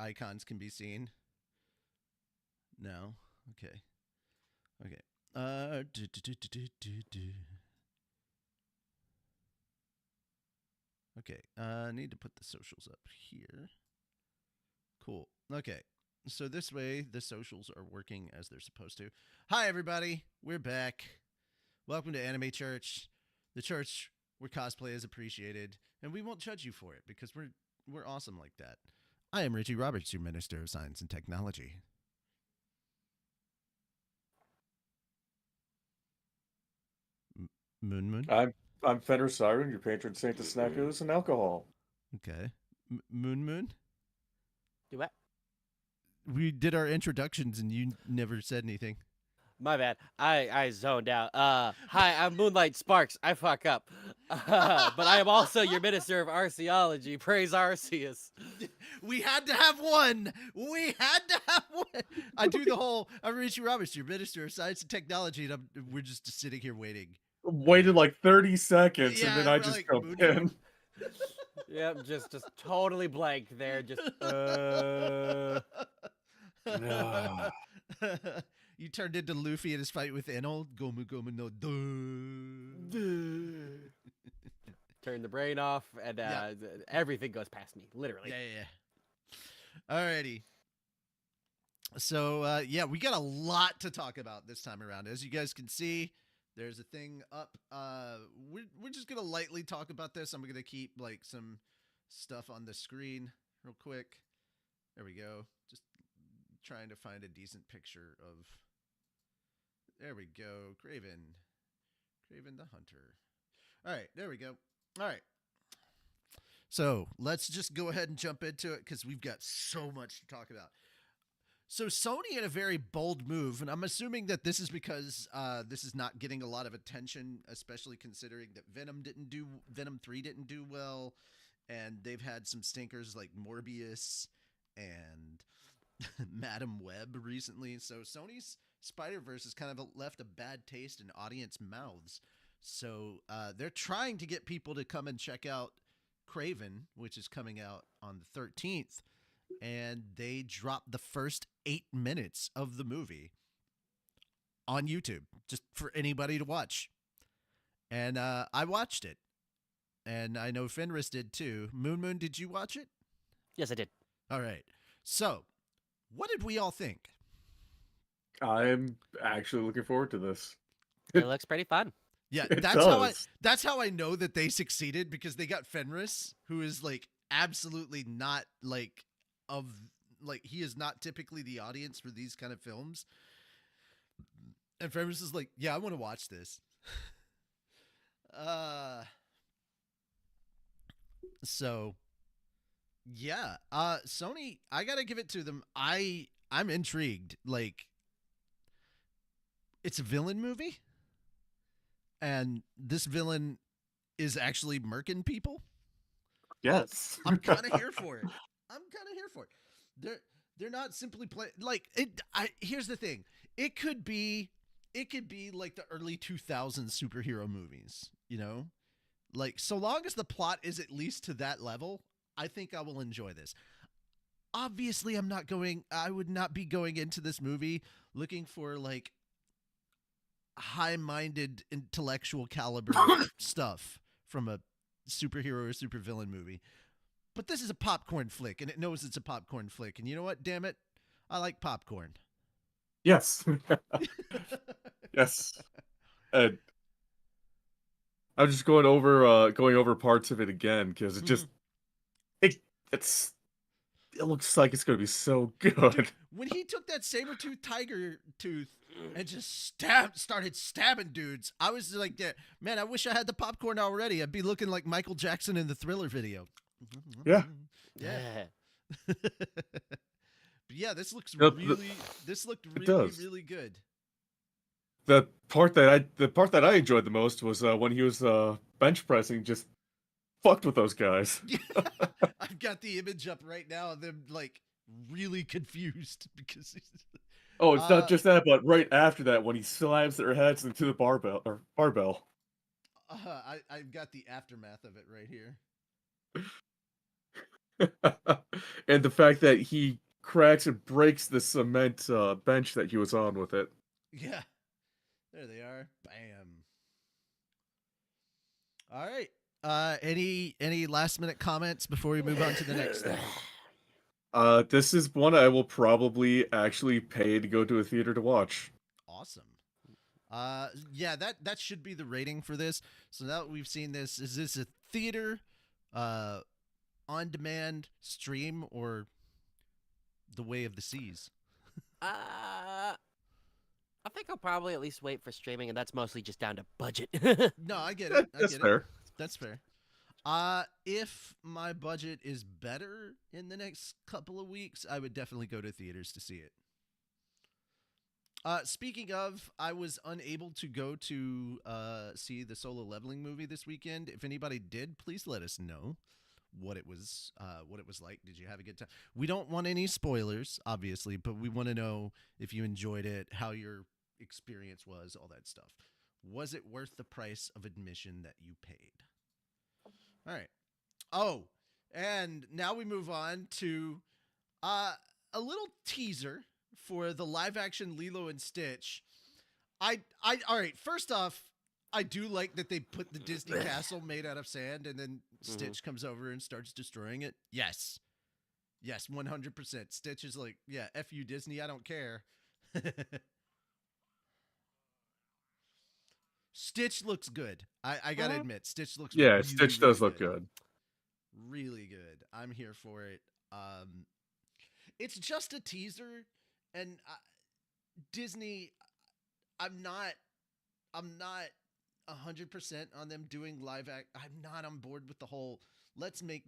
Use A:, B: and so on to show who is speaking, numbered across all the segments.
A: icons can be seen? No. Okay. Okay. Okay. I need to put the socials up here. Cool. Okay. So this way, the socials are working as they're supposed to. Hi, everybody. We're back. Welcome to Anime Church, the church where cosplay is appreciated, and we won't judge you for it because we're awesome like that. I am Richie Roberts, your Minister of Science and Technology. Moon.
B: I'm Fenrir Siren, your patron saint of snackos and alcohol.
A: Okay. Moon.
C: Do what?
A: We did our introductions and you never said anything.
C: My bad. I zoned out. Hi, I'm Moonlight Sparks. I fuck up. But I am also your Minister of Arceology. Praise Arceus.
A: We had to have one. I do the whole, I'm Richie Roberts, your Minister of Science and Technology, and we're just sitting here waiting.
B: Waited like 30 seconds,
A: Yeah,
B: and then I
A: we're
B: just
A: like,
B: go
A: Moon.
B: in.
C: Yep, just totally blank there. Just
B: No.
A: You turned into Luffy in his fight with Enel. Gomu no duh.
C: Turn the brain off, and everything goes past me, literally.
A: Yeah. Alrighty. So we got a lot to talk about this time around. As you guys can see, there's a thing up. We're just gonna lightly talk about this. I'm gonna keep like some stuff on the screen real quick. There we go. Just trying to find a decent picture of. There we go. Craven the Hunter. All right, there we go. All right. So let's just go ahead and jump into it because we've got so much to talk about. So Sony had a very bold move, and I'm assuming that this is because this is not getting a lot of attention, especially considering that Venom 3 didn't do well, and they've had some stinkers like Morbius and Madam Web recently. So Sony's Spider-Verse has kind of left a bad taste in audience mouths. So they're trying to get people to come and check out Kraven, which is coming out on the 13th. And they dropped the first 8 minutes of the movie on YouTube, just for anybody to watch. And I watched it. And I know Fenris did too. Moon, did you watch it?
C: Yes, I did.
A: All right. So, what did we all think?
B: I'm actually looking forward to this.
C: It looks pretty fun.
A: Yeah,
B: It
A: that's how I know that they succeeded, because they got Fenris, who is like absolutely not he is not typically the audience for these kind of films. And Fenris is like, yeah, I want to watch this. So yeah, Sony, I gotta give it to them. I'm intrigued. Like, it's a villain movie, and this villain is actually murking people.
B: Yes.
A: I'm kind of here for it. They're not simply playing like it. Here's the thing. It could be like the early 2000s superhero movies, you know? Like, so long as the plot is at least to that level, I think I will enjoy this. Obviously, I would not be going into this movie looking for like high-minded intellectual caliber stuff from a superhero or supervillain movie. But this is a popcorn flick, and it knows it's a popcorn flick. And you know what? Damn it, I like popcorn.
B: Yes. Yes. And I'm just going over parts of it again because it just it looks like it's gonna be so good.
A: When he took that saber-toothed tiger tooth and just started stabbing dudes, I was like, man, I wish I had the popcorn already. I'd be looking like Michael Jackson in the Thriller video.
B: Yeah.
A: But yeah, this looks really good.
B: The part that I enjoyed the most was when he was bench pressing, just fucked with those guys.
A: I've got the image up right now of them like really confused because
B: Oh, it's not just that, but right after that, when he slams their heads into the barbell.
A: I've got the aftermath of it right here.
B: And the fact that he cracks and breaks the cement bench that he was on with it.
A: Yeah. There they are. Bam. All right. Any last minute comments before we move on to the next thing?
B: This is one I will probably actually pay to go to a theater to watch.
A: Awesome. Yeah, that should be the rating for this. So now that we've seen this, is this a theater, on demand stream, or the way of the seas?
C: I think I'll probably at least wait for streaming, and that's mostly just down to budget.
A: No, I get it.
B: That's fair.
A: That's fair. If my budget is better in the next couple of weeks, I would definitely go to theaters to see it. Speaking of, I was unable to go to see the Solo Leveling movie this weekend. If anybody did, please let us know what it was like. Did you have a good time? We don't want any spoilers, obviously, but we want to know if you enjoyed it, how your experience was, all that stuff. Was it worth the price of admission that you paid? All right. Oh, and now we move on to a little teaser for the live action Lilo and Stitch. All right, first off, I do like that they put the Disney castle made out of sand and then Stitch comes over and starts destroying it. Yes. Yes, 100%. Stitch is like, yeah, F you Disney, I don't care. Stitch looks good. I gotta admit, Stitch looks
B: Yeah,
A: really,
B: Stitch
A: really
B: does look good.
A: Really good. I'm here for it. It's just a teaser, and Disney. I'm not 100% on them doing live act. I'm not on board with the whole. Let's make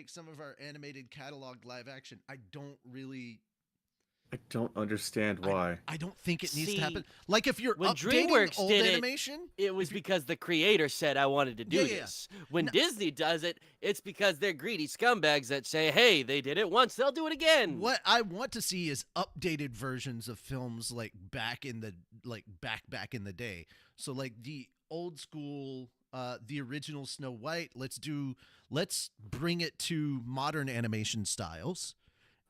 A: some of our animated catalog live action. I don't
B: understand why.
A: I don't think it needs
C: See,
A: to happen. Like if you're
C: when
A: updating
C: DreamWorks
A: old
C: did
A: animation,
C: it was because the creator said, I wanted to do
A: Yeah, yeah.
C: this. When Disney does it, it's because they're greedy scumbags that say, hey, they did it once, they'll do it again.
A: what I want to see is updated versions of films like back in the day. So like the old school, the original Snow White. Let's bring it to modern animation styles.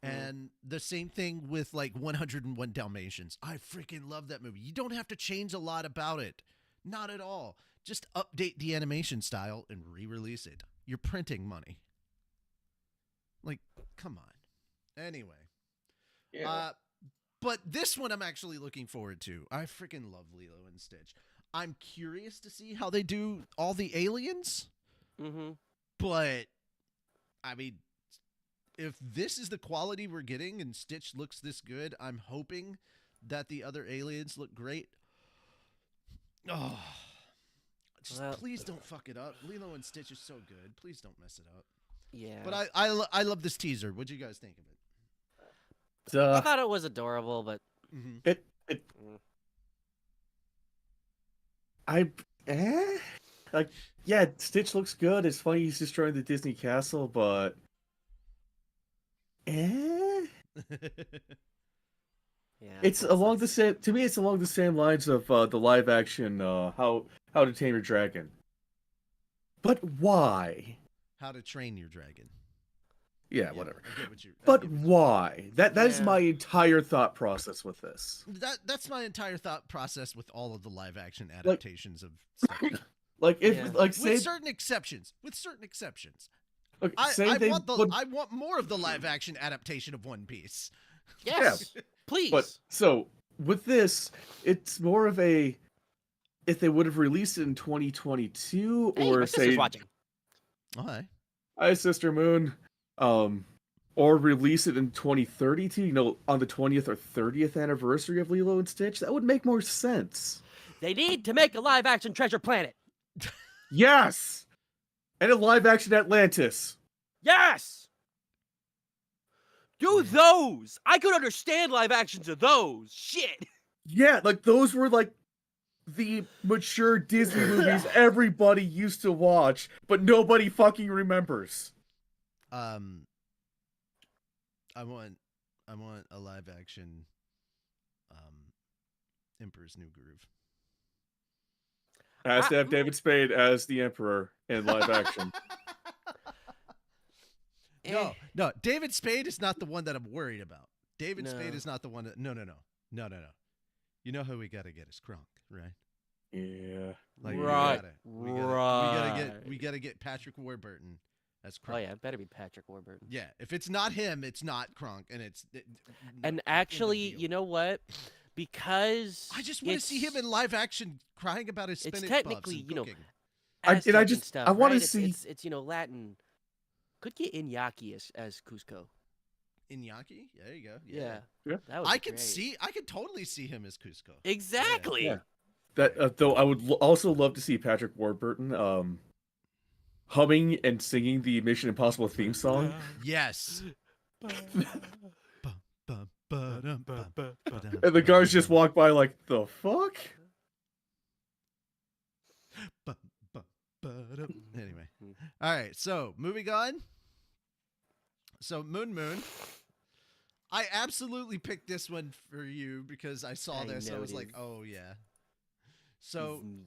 A: And the same thing with like 101 Dalmatians. I freaking love that movie. You don't have to change a lot about it. Not at all. Just update the animation style and re-release it. You're printing money. Like, come on. Anyway.
B: Yeah.
A: But this one I'm actually looking forward to. I freaking love Lilo and Stitch. I'm curious to see how they do all the aliens.
C: Mm-hmm.
A: But, I mean, if this is the quality we're getting and Stitch looks this good, I'm hoping that the other aliens look great. Oh, please don't fuck it up. Lilo and Stitch is so good. Please don't mess it up.
C: Yeah.
A: But I love this teaser. What'd you guys think of it?
C: I thought it was adorable, but
B: yeah, Stitch looks good. It's funny he's destroying the Disney castle, but
C: yeah.
B: it's along the same. To me, it's along the same lines of the live action How to Tame Your Dragon. But why?
A: How to Train Your Dragon.
B: Yeah, whatever.
A: I get what
B: But why? That is my entire thought process with this.
A: That's my entire thought process with all of the live action adaptations of stuff.
B: Say
A: with certain exceptions.
B: okay,
A: I want more of the live action adaptation of One Piece.
C: Yes, please.
B: But so with this, it's more of a if they would have released it in 2022
C: Hey,
B: or
C: my
B: say
C: sister's watching.
B: Hi Sister Moon, or release it in 2032, on the 20th or 30th anniversary of Lilo and Stitch, that would make more sense.
C: They need to make a live action Treasure Planet.
B: Yes! And a live action Atlantis.
C: Yes! Do those! I could understand live actions of those. Shit!
B: Yeah, like those were like the mature Disney movies everybody used to watch, but nobody fucking remembers.
A: I want a live action Emperor's New Groove.
B: Has to have David Spade as the Emperor in live action.
A: No. David Spade is not the one that I'm worried about. David
C: No.
A: Spade is not the one that. No. You know who we gotta get is Kronk, right?
B: Yeah.
A: Like,
C: Right.
A: We gotta get Patrick Warburton as
C: Oh
A: Kronk.
C: yeah, it better be Patrick Warburton.
A: Yeah. If it's not him, it's not Kronk, and
C: And
A: end of
C: actually,
A: deal.
C: you know what? Because
A: I just want to see him in live action crying about his
C: it's
A: spinach
C: technically,
A: puffs and
C: you know,
A: cooking.
C: Aztec
B: I
C: and
B: just-
C: stuff,
B: I wanna
C: right?
B: see-
C: It's you know Latin. Could get Iñaki as Cusco.
A: Iñaki? There you go.
C: Yeah,
B: Yeah.
C: that would
A: I
C: be
A: could
C: great.
A: I could totally see him as Cusco.
C: Exactly.
B: Yeah. That though I would also love to see Patrick Warburton humming and singing the Mission Impossible theme song.
A: Yes.
B: And the guards just walk by like, the fuck?
A: Anyway. All right. So moving on. So Moon. I absolutely picked this one for you because I saw
C: I
A: this. I
C: know
A: was
C: it
A: like,
C: is.
A: oh yeah. So
C: Mm.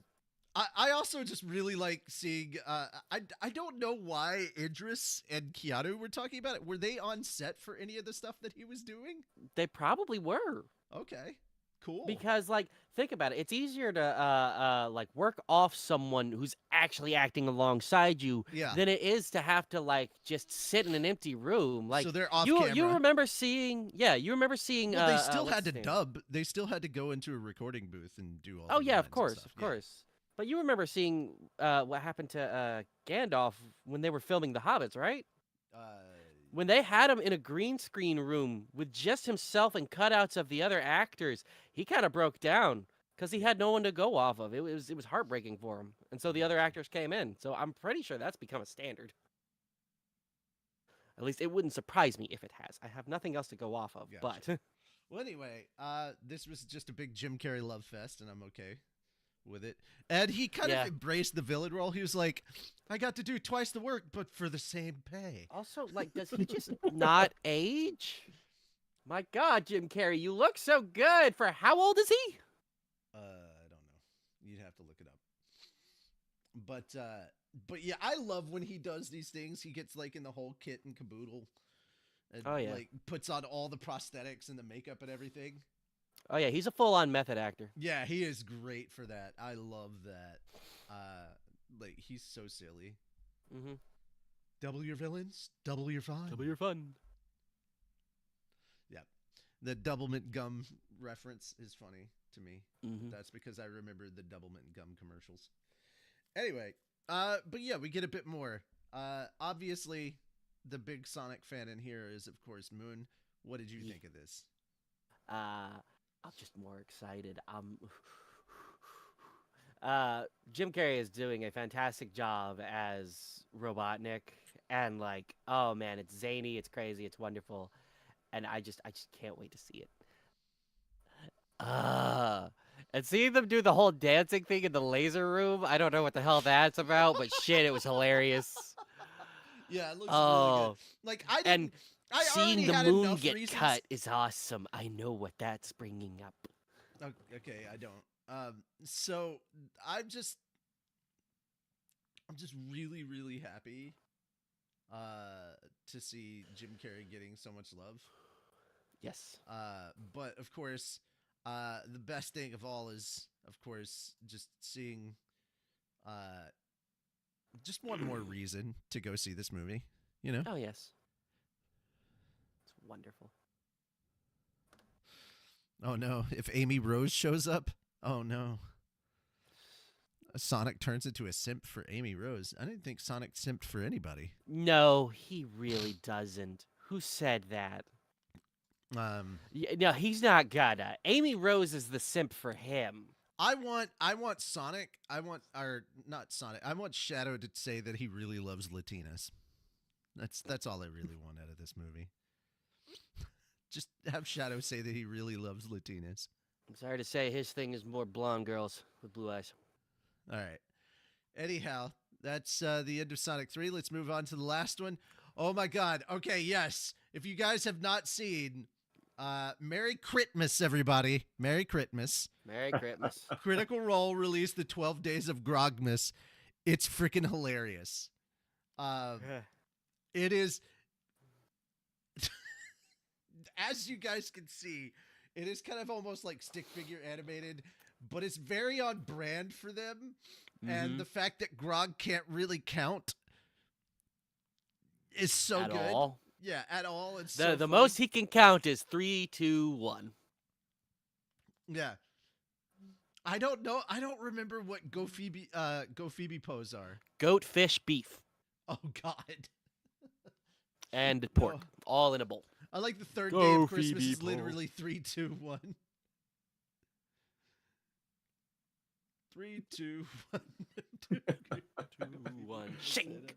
A: I also just really like seeing. I don't know why Idris and Keanu were talking about it. Were they on set for any of the stuff that he was doing?
C: They probably were.
A: Okay, cool.
C: Because like think about it, it's easier to like work off someone who's actually acting alongside you
A: Yeah.
C: than it is to have to like just sit in an empty room. Like
A: So they're off
C: you
A: camera.
C: remember seeing
A: Well, they still
C: what's
A: had to
C: his name?
A: dub. They still had to go into a recording booth and do all.
C: Oh
A: the
C: yeah,
A: lines
C: of course,
A: and stuff.
C: of course. But you remember seeing what happened to Gandalf when they were filming The Hobbits, right?
A: Yeah.
C: When they had him in a green screen room with just himself and cutouts of the other actors, he kind of broke down because he had no one to go off of. It was heartbreaking for him, and so the other actors came in. So I'm pretty sure that's become a standard. At least it wouldn't surprise me if it has. I have nothing else to go off of.
A: Gotcha.
C: But
A: Well, anyway, this was just a big Jim Carrey love fest, and I'm okay with it. And he kind
C: Yeah.
A: of embraced the villain role. He was like, "I got to do twice the work, but for the same pay."
C: also, like, does he just not age? My God, Jim Carrey, you look so good. For how old is he?
A: I don't know. You'd have to look it up. But yeah, I love when he does these things. He gets like in the whole kit and caboodle, and
C: Oh, yeah.
A: like puts on all the prosthetics and the makeup and everything.
C: Oh yeah, he's a full-on method actor.
A: Yeah, he is great for that. I love that. Like he's so silly.
C: Mm-hmm.
A: Double your villains, double your fun.
C: your fun.
A: The Doublemint gum reference is funny to me.
C: Mm-hmm.
A: That's because I remember the Doublemint gum commercials. Anyway, but yeah, we get a bit more. Obviously, the big Sonic fan in here is, of course, Moon. What did you think of this?
C: I'm just more excited. Jim Carrey is doing a fantastic job as Robotnik, and like, oh man, it's zany, it's crazy, it's wonderful, and I just can't wait to see it. And seeing them do the whole dancing thing in the laser room, I don't know what the hell that's about, but shit, it was hilarious.
A: Yeah, it looks really
C: Oh,
A: good. Like I
C: and
A: didn't. I
C: seeing
A: already
C: the
A: had
C: moon
A: enough
C: get
A: reasons.
C: cut is awesome. I know what that's bringing up.
A: Okay, I don't. So I'm just really, really happy to see Jim Carrey getting so much love.
C: Yes.
A: But of course, the best thing of all is, of course, just seeing just one more reason to go see this movie, you know?
C: Oh yes. It's wonderful.
A: Oh no, if Amy Rose shows up, oh no. Sonic turns into a simp for Amy Rose. I didn't think Sonic simped for anybody.
C: No, he really doesn't. Who said that? No, he's not gonna. Amy Rose is the simp for him.
A: I want Sonic. I want Shadow to say that he really loves Latinas. That's all I really want out of this movie. Just have Shadow say that he really loves Latinas.
C: I'm sorry to say, his thing is more blonde girls with blue eyes.
A: All right. Anyhow, that's the end of Sonic 3. Let's move on to the last one. Oh my God. Okay, yes. If you guys have not seen, Merry Christmas, everybody. Merry Christmas.
C: Merry Christmas.
A: Critical Role released the 12 Days of Grogmas. It's freaking hilarious. It is. as you guys can see, it is kind of almost like stick figure animated, but it's very on brand for them. And the fact that Grog can't really count is so
C: At
A: good.
C: all.
A: Yeah, at all. It's
C: The
A: so
C: the
A: funny.
C: most he can count is 3, 2, 1.
A: Yeah. I don't know. I don't remember what Go Phoebe pose are.
C: Goat, fish, beef,
A: Oh God.
C: and pork,
A: No.
C: all in a bowl.
A: I like the third day
C: Go,
A: of Christmas
C: Phoebe
A: is literally 3, 2, 1. 3, 2, 1.
C: 2, 1. Shink.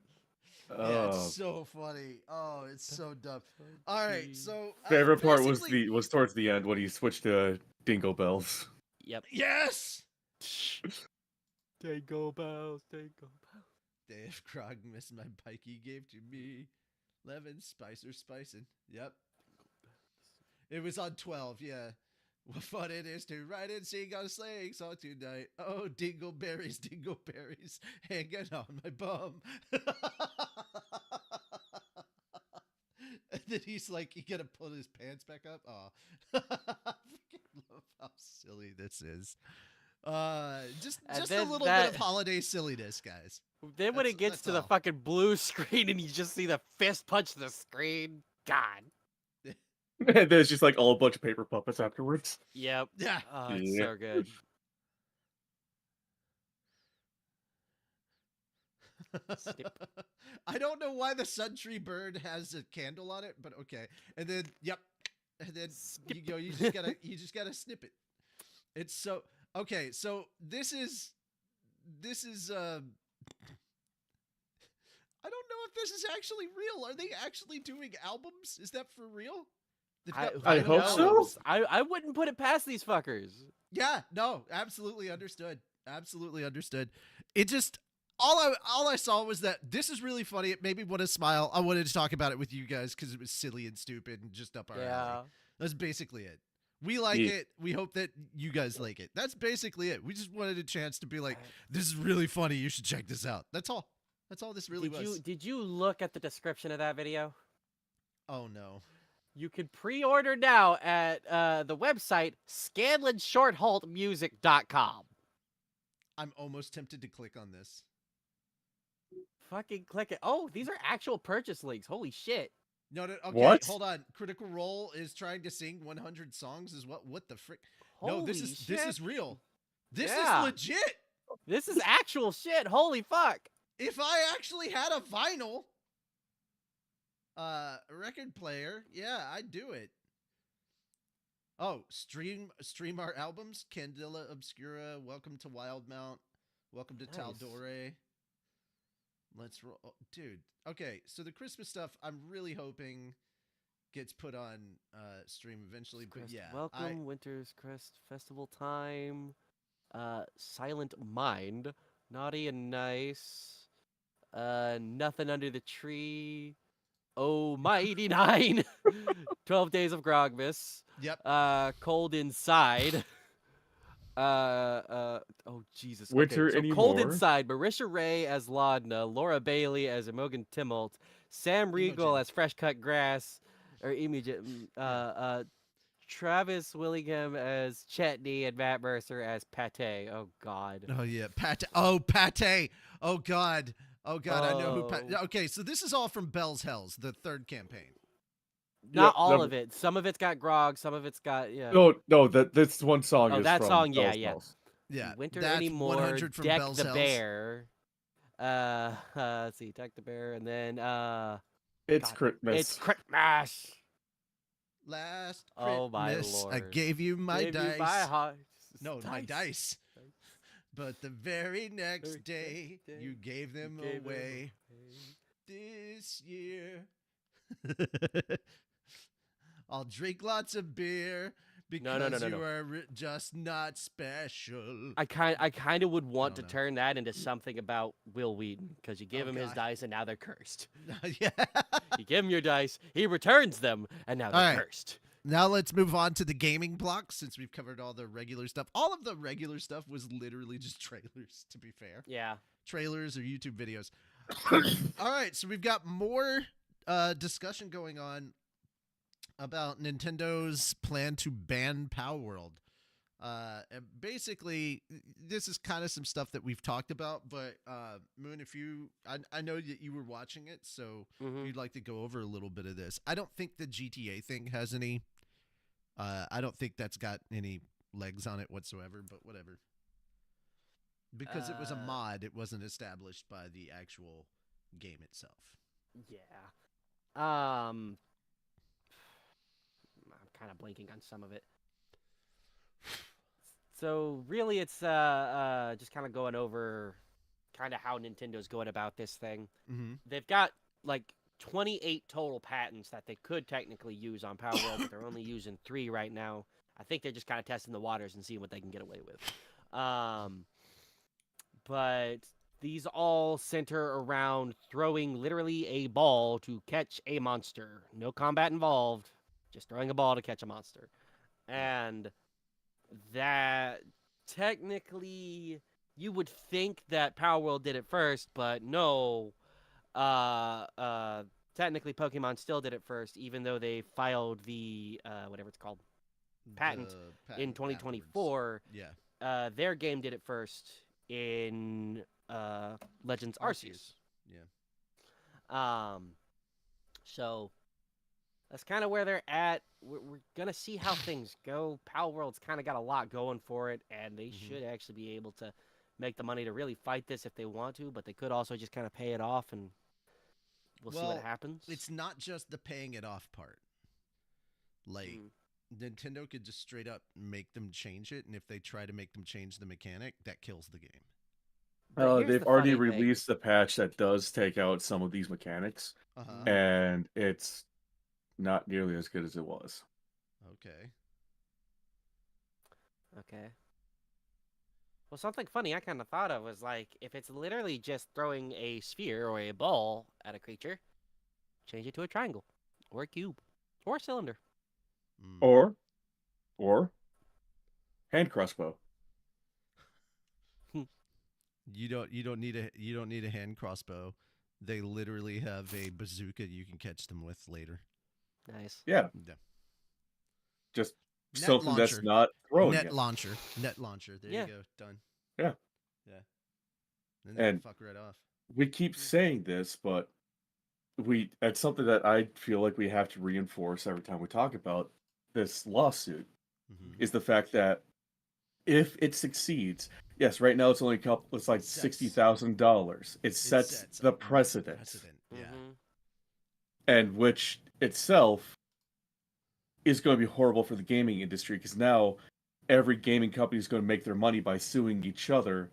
A: Yeah, it's so funny. Oh, it's so dumb. All right, so
B: Favorite part
A: basically-
B: was towards the end when he switched to Dingle Bells.
C: Yep.
A: Yes.
C: Dingle bells, dingle bells.
A: Dave Krog missed my bike he gave to me. 11 Spicer spicing. Yep. It was on 12. Yeah. What fun it is to ride and sing on a sleighing song tonight. Oh, dingleberries, hanging on my bum. And then he's like, he gotta pull his pants back up. Oh, I freaking love how silly this is. Just a
C: then
A: little bit of holiday silliness, guys.
C: Then when
A: That's-
C: it gets to
A: that's
C: the
A: all.
C: fucking blue screen and you just see the fist punch the screen, God.
B: And there's just like all a bunch of paper puppets afterwards.
C: Yep.
A: Yeah.
C: Oh, it's
B: Yeah.
C: so good. Snip.
A: I don't know why the sun tree bird has a candle on it, but okay. And then, yep. And then you go. You just gotta snip it. It's so okay. So this is. I don't know if this is actually real. Are they actually doing albums? Is that for real? They've got
B: I
A: vinyl
B: hope so.
A: albums?
C: I wouldn't put it past these fuckers.
A: Yeah, no, absolutely understood. Absolutely understood. It just all I saw was that this is really funny. It made me want to smile. I wanted to talk about it with you guys because it was silly and stupid and just up our alley. That's basically it. We like it. We hope that you guys like it. That's basically it. We just wanted a chance to be like, this is really funny. You should check this out. That's all. That's all this really was.
C: Did you look at the description of that video?
A: Oh no.
C: You can pre-order now at the website ScanlanShortHaltMusic.com.
A: I'm almost tempted to click on this.
C: Fucking click it. Oh, these are actual purchase links. Holy shit.
A: No, okay,
B: What?
A: hold on. Critical Role is trying to sing 100 songs. Is what the frick?
C: Holy
A: No, this is
C: shit.
A: real. This
C: Yeah.
A: is legit.
C: This is actual shit. Holy fuck.
A: If I actually had a vinyl record player, yeah, I'd do it. Oh, stream our albums. Candela Obscura, Welcome to Wildmount, Welcome to
C: Nice.
A: Taldore. Let's roll, oh, dude. Okay, so the Christmas stuff, I'm really hoping gets put on stream eventually. But
C: Crest,
A: yeah,
C: Welcome, Winter's Crest Festival Time, Silent Mind, Naughty and Nice, Nothing Under the Tree, Oh Mighty Nine, 12 Days of Grogmas,
A: Yep.
C: Cold Inside. Oh Jesus.
B: Winter
C: okay, so Cold
B: Anymore.
C: Inside, Marisha Ray as Laudna, Laura Bailey as Imogen Timmelt, Sam Riegel
A: Imogen.
C: as Fresh Cut Grass, or Imogen, Travis Willingham as Chetney, and Matt Mercer as Pate. Oh God.
A: Oh yeah, Pate. Oh Pate. Oh God. Oh God. I know who.
C: Oh.
A: Okay, so this is all from Bell's Hells, the third campaign.
C: Not
B: Yep,
C: all
B: never-
C: of it. Some of it's got Grog. Some of it's got
B: No, that's one song.
C: Oh,
B: is
C: that
B: from
C: song, yeah,
B: Bell's
C: yeah.
B: Hells.
A: Yeah,
C: Winter
A: that's
C: Anymore,
A: 100 from
C: Deck
A: Bell's
C: the
A: Hells.
C: Bear. Let's see, Deck the Bear, and then
B: It's
C: God,
B: Christmas.
C: it's Christmas.
A: Last
C: Oh, my
A: Christmas, I
C: Lord.
A: gave you my
C: Gave
A: dice.
C: you my heart.
A: No, my dice. But the very next
C: Very
A: day,
C: next day,
A: you gave them
C: Gave them
A: away
C: away.
A: this year. I'll drink lots of beer because
C: no.
A: you are just not special.
C: I kind of would want to
A: don't know.
C: turn that into something about Will Wheaton because you give
A: Oh,
C: him his
A: God.
C: dice and now they're cursed.
A: Yeah.
C: You give him your dice, he returns them, and now they're
A: All right.
C: cursed.
A: Now let's move on to the gaming block since we've covered all the regular stuff. All of the regular stuff was literally just trailers, to be fair.
C: Yeah.
A: Trailers or YouTube videos. All right, so we've got more discussion going on about Nintendo's plan to ban Power World. And basically, this is kind of some stuff that we've talked about, but Moon, if I know that you were watching it, so if you'd like to go over a little bit of this. I don't think the GTA thing has any. I don't think that's got any legs on it whatsoever, but whatever. Because it was a mod, it wasn't established by the actual game itself.
C: Yeah. I'm kind of blanking on some of it. So really, it's just kind of going over kind of how Nintendo's going about this thing.
A: Mm-hmm.
C: They've got like 28 total patents that they could technically use on Power World, but they're only using 3 right now. I think they're just kind of testing the waters and seeing what they can get away with. But these all center around throwing literally a ball to catch a monster. No combat involved, just throwing a ball to catch a monster. And that technically you would think that Power World did it first, but no. Technically Pokemon still did it first, even though they filed the whatever it's called patent in 2024.
A: Afterwards.
C: Yeah. Their game did it first in Legends Arceus.
A: Yeah.
C: So that's kind of where they're at. We're gonna see how things go. Power World's kind of got a lot going for it, and they should actually be able to make the money to really fight this if they want to. But they could also just kind of pay it off, and we'll see what happens.
A: It's not just the paying it off part. Like Nintendo could just straight up make them change it, and if they try to make them change the mechanic, that kills the game.
B: They've already released a patch that does take out some of these mechanics, and it's not nearly as good as it was.
A: Okay.
C: Well, something funny I kind of thought of was like, if it's literally just throwing a sphere or a ball at a creature, change it to a triangle, or a cube, or a cylinder,
B: or hand crossbow.
A: You don't need a hand crossbow. They literally have a bazooka you can catch them with later.
C: Nice.
B: Yeah. Just
A: Net
B: something
A: launcher.
B: that's not throwing
A: Net
B: it.
A: launcher. There you go. Done.
B: Yeah.
A: And then fuck right off.
B: We keep saying this, but it's something that I feel like we have to reinforce every time we talk about this lawsuit is the fact that if it succeeds, yes, right now it's only it's like $60,000. It sets the precedent.
A: Yeah.
B: And which itself is going to be horrible for the gaming industry because now every gaming company is going to make their money by suing each other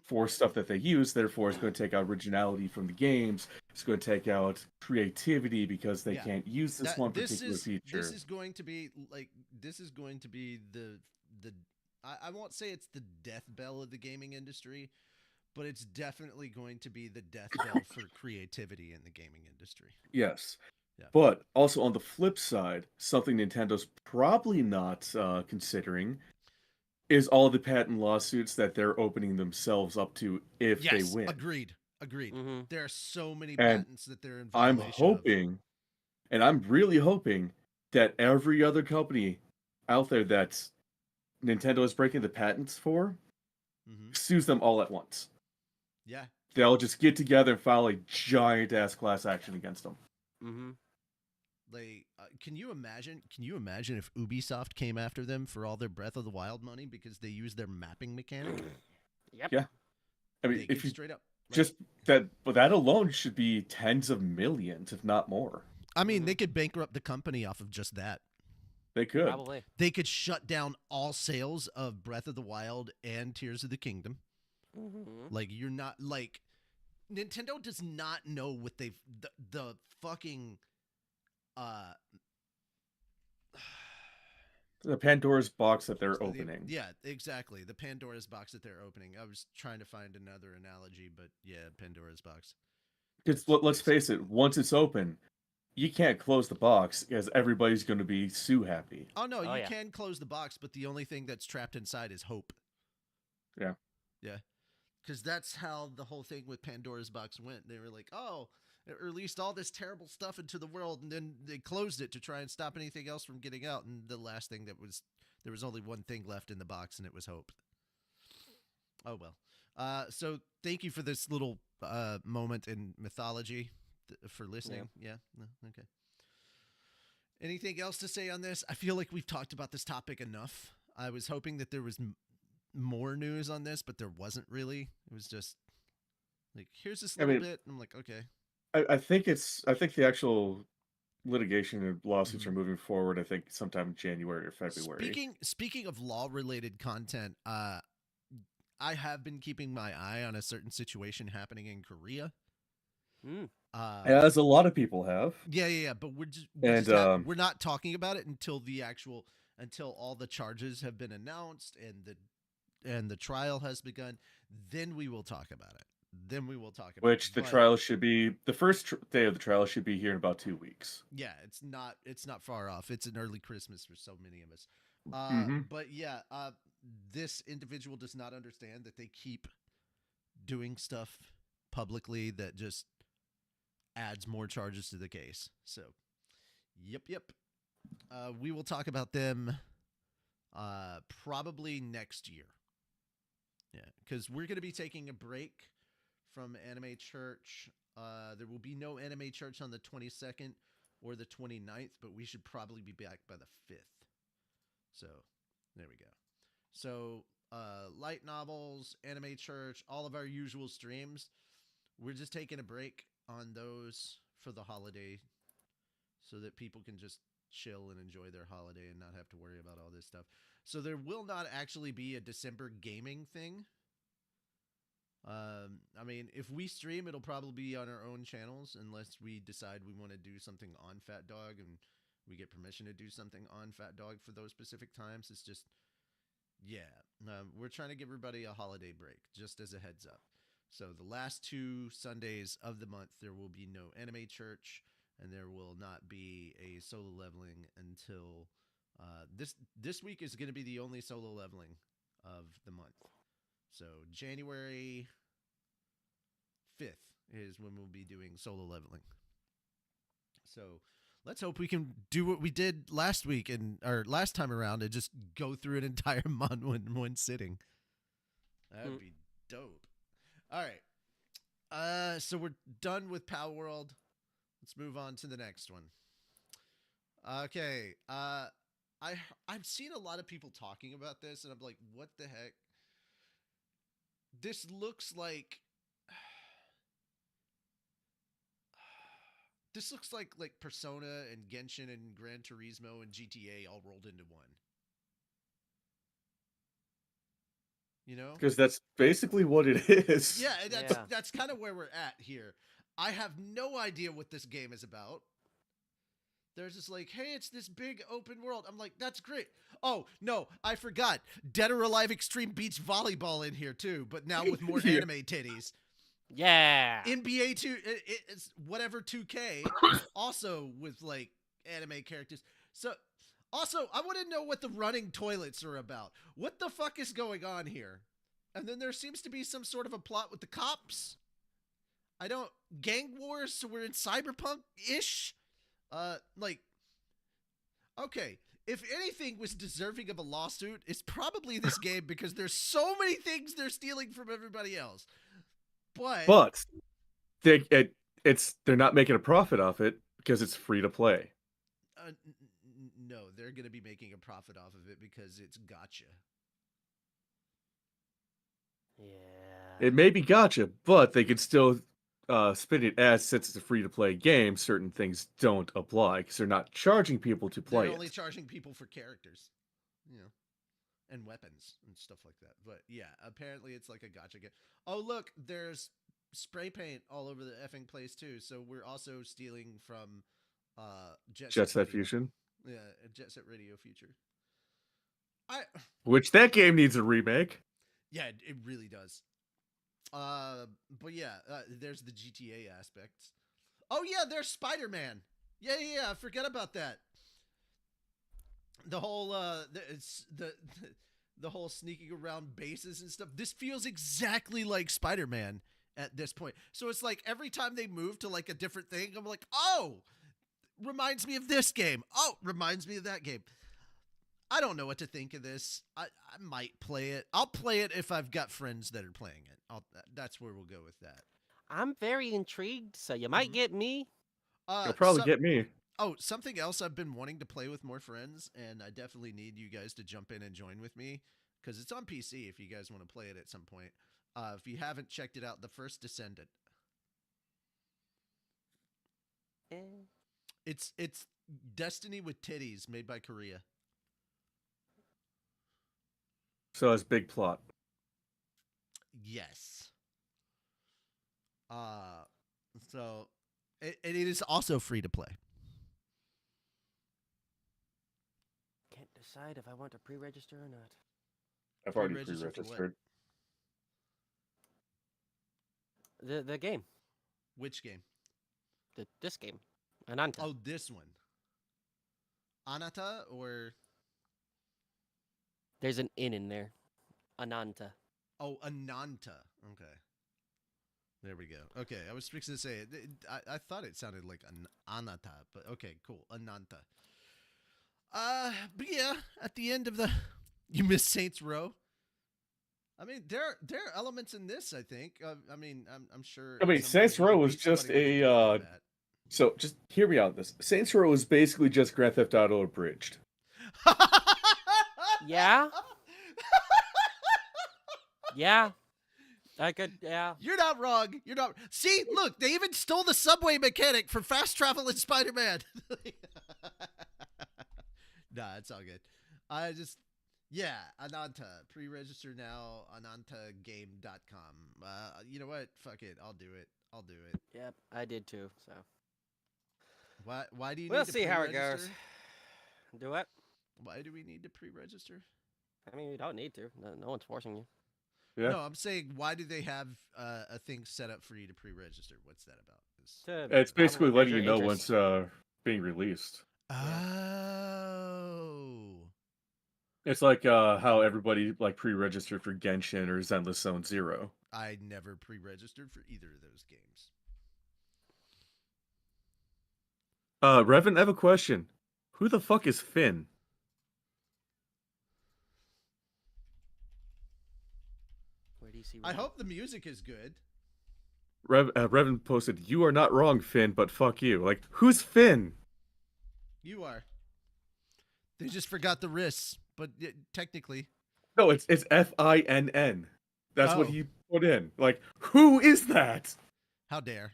B: for stuff that they use. Therefore, it's going to take out originality from the games. It's going to take out creativity because they can't use this particular feature.
A: This is going to be the I won't say it's the death bell of the gaming industry, but it's definitely going to be the death bell for creativity in the gaming industry.
B: Yes. Yeah. But also on the flip side, something Nintendo's probably not considering is all the patent lawsuits that they're opening themselves up to if they win.
A: Agreed. There are so many patents that they're in violation
B: I'm hoping, and I'm really hoping that every other company out there that's Nintendo is breaking the patents for sues them all at once.
A: Yeah.
B: They'll just get together and file a giant ass class action against them.
A: Like, can you imagine if Ubisoft came after them for all their Breath of the Wild money because they used their mapping mechanic?
C: Yep.
B: Yeah. I mean, if you
A: straight up
B: just that alone should be tens of millions, if not more.
A: I mean, they could bankrupt the company off of just that.
B: They could.
C: Probably.
A: They could shut down all sales of Breath of the Wild and Tears of the Kingdom. Like, you're not like Nintendo does not know what they've the fucking
B: the Pandora's box that they're opening.
A: Yeah, exactly. The Pandora's box that they're opening. I was trying to find another analogy, but yeah, Pandora's box.
B: Because let's face it, once it's open, you can't close the box because everybody's going to be sue happy.
A: Oh no, you can close the box, but the only thing that's trapped inside is hope.
B: Yeah.
A: because that's how the whole thing with Pandora's Box went. They were like, oh, it released all this terrible stuff into the world, and then they closed it to try and stop anything else from getting out. And the last thing there was only one thing left in the box, and it was hope. Oh well. So thank you for this little moment in mythology for listening. Yeah. No, okay. Anything else to say on this? I feel like we've talked about this topic enough. I was hoping that there was more news on this, but there wasn't really. It was just like, here's this little bit. And I'm like, okay.
B: I think the actual litigation and lawsuits are moving forward. I think sometime in January or February.
A: Speaking of law-related content, I have been keeping my eye on a certain situation happening in Korea.
B: As a lot of people have.
A: Yeah. But we're not talking about it until all the charges have been announced and the trial has begun. Then we will talk about it. Which
B: the trial should be the first day of the trial should be here in about 2 weeks.
A: Yeah, it's not far off. It's an early Christmas for so many of us. But yeah, this individual does not understand that they keep doing stuff publicly that just adds more charges to the case. So, yep. We will talk about them probably next year. Yeah, because we're going to be taking a break from Anime Church. There will be no Anime Church on the 22nd or the 29th, but we should probably be back by the 5th. So, there we go. So, light novels, Anime Church, all of our usual streams. We're just taking a break on those for the holiday so that people can just chill and enjoy their holiday and not have to worry about all this stuff. So there will not actually be a December gaming thing. I mean, if we stream, it'll probably be on our own channels unless we decide we want to do something on Fat Dog and we get permission to do something on Fat Dog for those specific times. It's just, we're trying to give everybody a holiday break, just as a heads up. So the last 2 Sundays of the month, there will be no Anime Church, and there will not be a solo leveling until this week is going to be the only solo leveling of the month. So January 5th is when we'll be doing solo leveling. So let's hope we can do what we did last time around and just go through an entire month in one sitting. That would be dope. All right. So we're done with Power World. Let's move on to the next one. Okay. I've seen a lot of people talking about this, and I'm like, what the heck? This looks like Persona and Genshin and Gran Turismo and GTA all rolled into one. You know?
B: Because that's basically what it is.
A: Yeah, that's kind of where we're at here. I have no idea what this game is about. There's just like, hey, it's this big open world. I'm like, that's great. Oh, no, I forgot. Dead or Alive Extreme Beach Volleyball in here, too, but now with more anime titties.
C: Yeah.
A: NBA 2, it's whatever 2K, also with, like, anime characters. So, also, I want to know what the running toilets are about. What the fuck is going on here? And then there seems to be some sort of a plot with the cops. Gang wars, so we're in cyberpunk-ish? Okay, if anything was deserving of a lawsuit, it's probably this game because there's so many things they're stealing from everybody else. But
B: they're not making a profit off it because it's free to play.
A: No, they're going to be making a profit off of it because it's gacha.
C: Yeah.
B: It may be gacha, but they could still spin it as, since it's a free-to-play game, certain things don't apply because they're not charging people to play
A: They're only charging people for characters, and weapons and stuff like that. But yeah, apparently it's like a gacha game. Oh, look, there's spray paint all over the effing place too. So we're also stealing from Jet Set Fusion. Yeah, Jet Set Radio Future.
B: Which that game needs a remake.
A: Yeah, it really does. But yeah, there's the GTA aspects. Oh yeah, there's Spider-Man. Yeah, forget about that. The whole the whole sneaking around bases and stuff. This feels exactly like Spider-Man at this point. So it's like every time they move to like a different thing, I'm like, oh, reminds me of this game. Oh, reminds me of that game. I don't know what to think of this. I might play it. I'll play it if I've got friends that are playing it. That's where we'll go with that.
C: I'm very intrigued, so you might get me.
B: You'll probably get me.
A: Oh, something else I've been wanting to play with more friends, and I definitely need you guys to jump in and join with me, because it's on PC if you guys want to play it at some point. If you haven't checked it out, The First Descendant. It's Destiny with titties made by Korea.
B: So it's big plot.
A: Yes. So it is also free to play.
C: Can't decide if I want to pre-register or not.
B: I've already
A: Pre-register for what?
B: pre-registered.
C: The game.
A: Which game?
C: This game. Ananta.
A: Oh, this one. Anata or...
C: There's an in there. Ananta.
A: Oh, Ananta. Okay. There we go. Okay, I was fixing to say it. I thought it sounded like an Anata, but okay, cool. Ananta. But yeah, at the end of the... You missed Saints Row? I mean, there are elements in this, I think. I mean, I'm sure...
B: I mean, Saints Row was just a... So, just hear me out on this. Saints Row is basically just Grand Theft Auto abridged.
C: Yeah? Yeah. I could, yeah.
A: You're not wrong. You're not... See, look, they even stole the subway mechanic for fast travel in Spider-Man. Nah, it's all good. I just... Yeah, Ananta. Pre-register now, anantagame.com. You know what? Fuck it. I'll do it.
C: Yep, I did too, so.
A: Why do you
C: We'll
A: need to
C: see how it
A: pre-register?
C: goes. Do what?
A: Why do we need to pre-register?
C: I mean, we don't need to. No one's forcing you.
B: Yeah.
A: No, I'm saying, why do they have a thing set up for you to pre-register? What's that about?
B: It's basically letting you know
C: interest.
B: once being released.
A: Oh.
B: It's like how everybody like pre-registered for Genshin or Zenless Zone Zero.
A: I never pre-registered for either of those games.
B: Revan, I have a question. Who the fuck is Finn?
C: Where do you see
A: I
C: Revan?
A: hope the music is good.
B: Revan posted, "You are not wrong, Finn, but fuck you." Like, who's Finn?
A: You are. They just forgot the risks, but technically.
B: No, it's Finn. That's what
A: Oh.
B: he put in. Like, who is that?
A: How dare.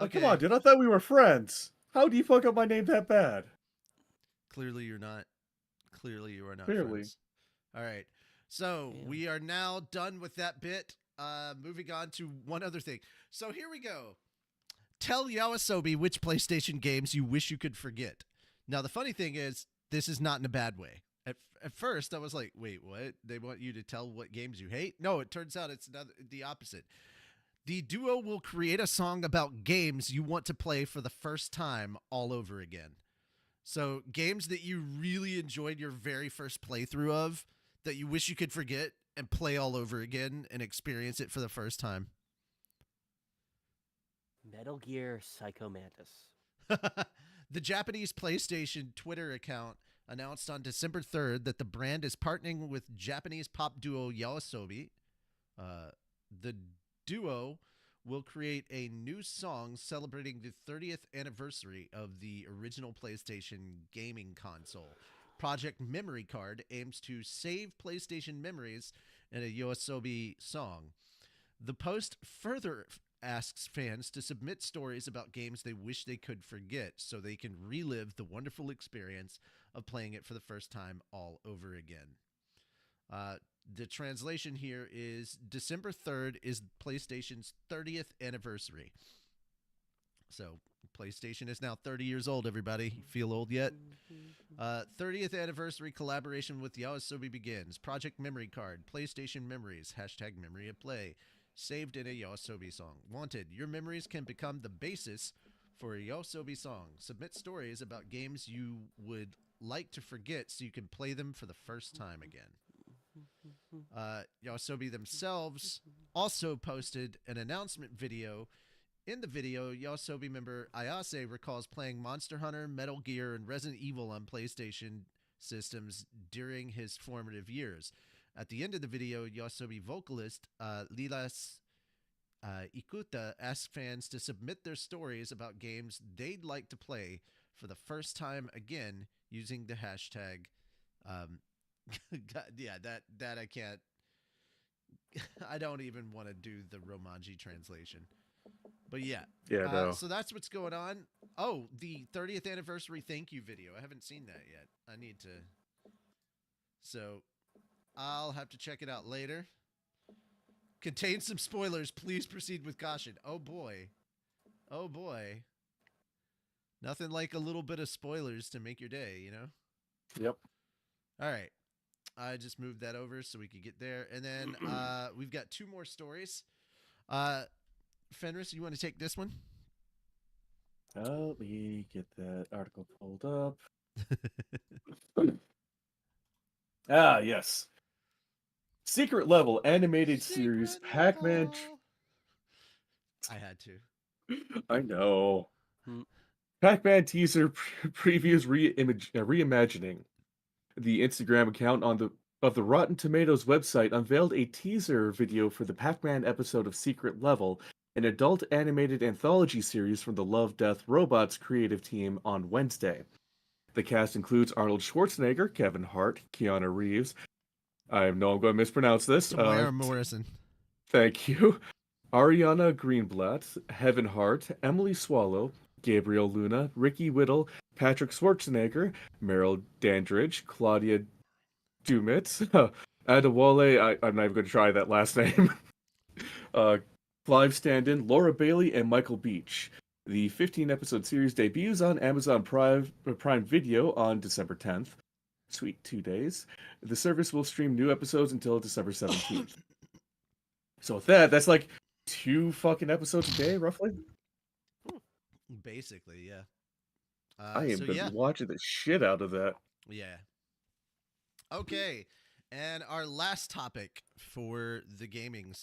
B: Like, come on, dude. I thought we were friends. How do you fuck up my name that bad?
A: Clearly you're not. Clearly you are not
B: Clearly.
A: friends. All right. So
C: Damn.
A: we are now done with that bit. Moving on to one other thing. So here we go. Tell Yawasobi which PlayStation games you wish you could forget. Now, the funny thing is, this is not in a bad way. At first, I was like, wait, what? They want you to tell what games you hate? No, it turns out it's the opposite. The duo will create a song about games you want to play for the first time all over again. So games that you really enjoyed your very first playthrough of that you wish you could forget and play all over again and experience it for the first time.
C: Metal Gear Psycho Mantis.
A: The Japanese PlayStation Twitter account announced on December 3rd that the brand is partnering with Japanese pop duo Yawasobi. The duo will create a new song celebrating the 30th anniversary of the original PlayStation gaming console. Project Memory Card aims to save PlayStation memories in a Yawasobi song. The post further asks fans to submit stories about games they wish they could forget so they can relive the wonderful experience of playing it for the first time all over again. The translation here is December 3rd is PlayStation's 30th anniversary. So PlayStation is now 30 years old, everybody. Feel old yet? 30th anniversary collaboration with Yawasobi begins. Project Memory Card, PlayStation Memories, #Memory of Play. Saved in a Yawasobi song. Wanted, your memories can become the basis for a Yawasobi song. Submit stories about games you would like to forget so you can play them for the first time again. Yoasobi themselves also posted an announcement video. In the video, Yoasobi member Ayase recalls playing Monster Hunter, Metal Gear, and Resident Evil on PlayStation systems during his formative years. At the end of the video, Yoasobi vocalist Lilas Ikuta asked fans to submit their stories about games they'd like to play for the first time again using the hashtag. God, yeah, that I can't. I don't even want to do the Romanji translation. But yeah.
B: No.
A: So that's what's going on. Oh, the 30th anniversary thank you video. I haven't seen that yet. I need to. So I'll have to check it out later. Contains some spoilers. Please proceed with caution. Oh boy. Oh boy. Nothing like a little bit of spoilers to make your day, you know?
B: Yep.
A: All right. I just moved that over so we could get there. And then we've got 2 more stories. Fenris, you want to take this one?
B: Let me get that article pulled up. Yes. Secret Level animated series Pac-Man.
A: I had to.
B: I know. Pac-Man teaser previews reimagining. The Instagram account of the Rotten Tomatoes website unveiled a teaser video for the Pac-Man episode of Secret Level, an adult animated anthology series from the Love, Death, Robots creative team on Wednesday. The cast includes Arnold Schwarzenegger, Kevin Hart, Keanu Reeves. I know I'm going to mispronounce this.
A: Tamara Morrison.
B: Thank you. Ariana Greenblatt, Heaven Hart, Emily Swallow, Gabriel Luna, Ricky Whittle, Patrick Schwarzenegger, Meryl Dandridge, Claudia Dumitz, Adewale, I'm not even going to try that last name, Clive Standen, Laura Bailey, and Michael Beach. The 15-episode series debuts on Amazon Prime Video on December 10th. Sweet 2 days. The service will stream new episodes until December 17th. So with that, that's like 2 fucking episodes a day, roughly.
A: Basically, yeah.
B: I have been watching the shit out of that.
A: Yeah. Okay, and our last topic for the gaming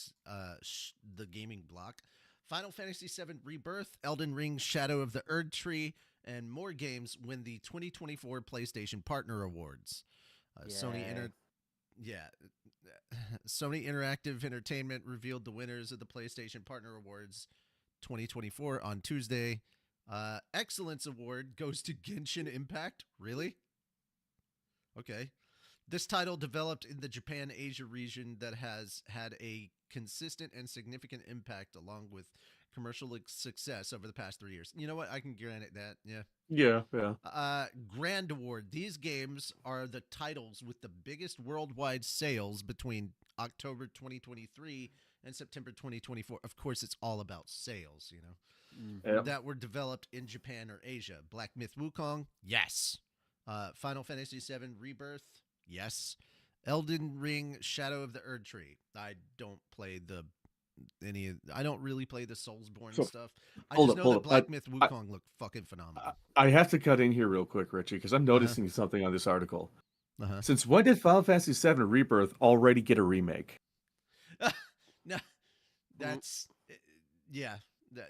A: block: Final Fantasy VII Rebirth, Elden Ring: Shadow of the Erd Tree, and more games win the 2024 PlayStation Partner Awards. Sony Interactive Entertainment revealed the winners of the PlayStation Partner Awards 2024 on Tuesday. Excellence Award goes to Genshin Impact. Really? Okay. This title developed in the Japan-Asia region that has had a consistent and significant impact along with commercial success over the past 3 years. You know what? I can grant it that. Yeah.
B: Yeah.
A: Grand Award. These games are the titles with the biggest worldwide sales between October 2023 and September 2024. Of course, it's all about sales, you know,
B: Yeah.
A: that were developed in Japan or Asia. Black Myth Wukong, yes. Final Fantasy VII Rebirth, yes. Elden Ring: Shadow of the Erd Tree. I don't really play the Soulsborne stuff. I just know that Black Myth Wukong looked fucking phenomenal.
B: I have to cut in here real quick, Richie, because I'm noticing something on this article. Since when did Final Fantasy VII Rebirth already get a remake?
A: No, that's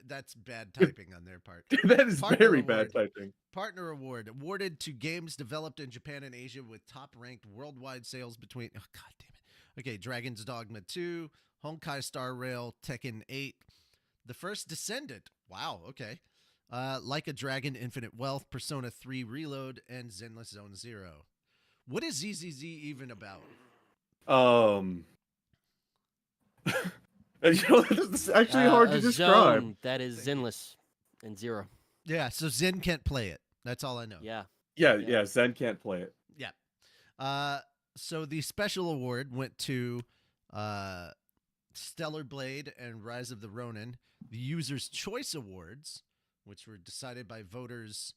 A: that's bad typing on their part.
B: That is very bad typing.
A: Partner Award awarded to games developed in Japan and Asia with top-ranked worldwide sales between. Oh God damn it! Okay, Dragon's Dogma 2, Honkai Star Rail, Tekken 8, The First Descendant. Wow. Okay. Like a Dragon: Infinite Wealth, Persona 3 Reload, and Zenless Zone Zero. What is ZZZ even about?
B: It's actually hard to describe.
C: Zone that is Zenless and Zero.
A: Yeah, so Zen can't play it. That's all I know.
B: Yeah, Zen can't play it.
A: Yeah. So the special award went to Stellar Blade and Rise of the Ronin. The User's Choice Awards, which were decided by voters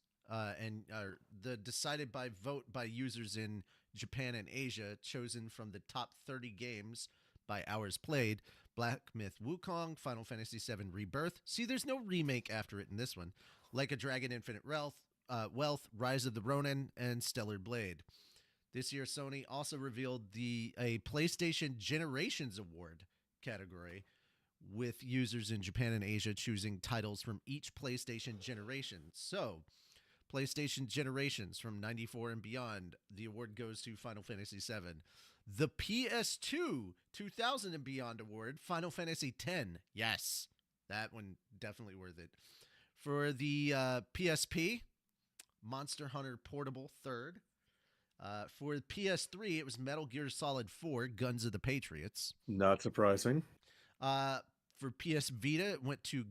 A: decided by vote by users in Japan and Asia, chosen from the top 30 games by hours played. Black Myth Wukong, Final Fantasy VII Rebirth. See, there's no remake after it in this one. Like a Dragon: Infinite Wealth, Wealth, Rise of the Ronin, and Stellar Blade. This year, Sony also revealed a PlayStation Generations Award category, with users in Japan and Asia choosing titles from each PlayStation generation. So, PlayStation Generations from 94 and beyond, the award goes to Final Fantasy VII. The PS2 2000 and beyond award, Final Fantasy X. Yes, that one definitely worth it. For the PSP, Monster Hunter Portable third. For the PS3, it was Metal Gear Solid 4, Guns of the Patriots.
B: Not surprising.
A: For PS Vita, it went to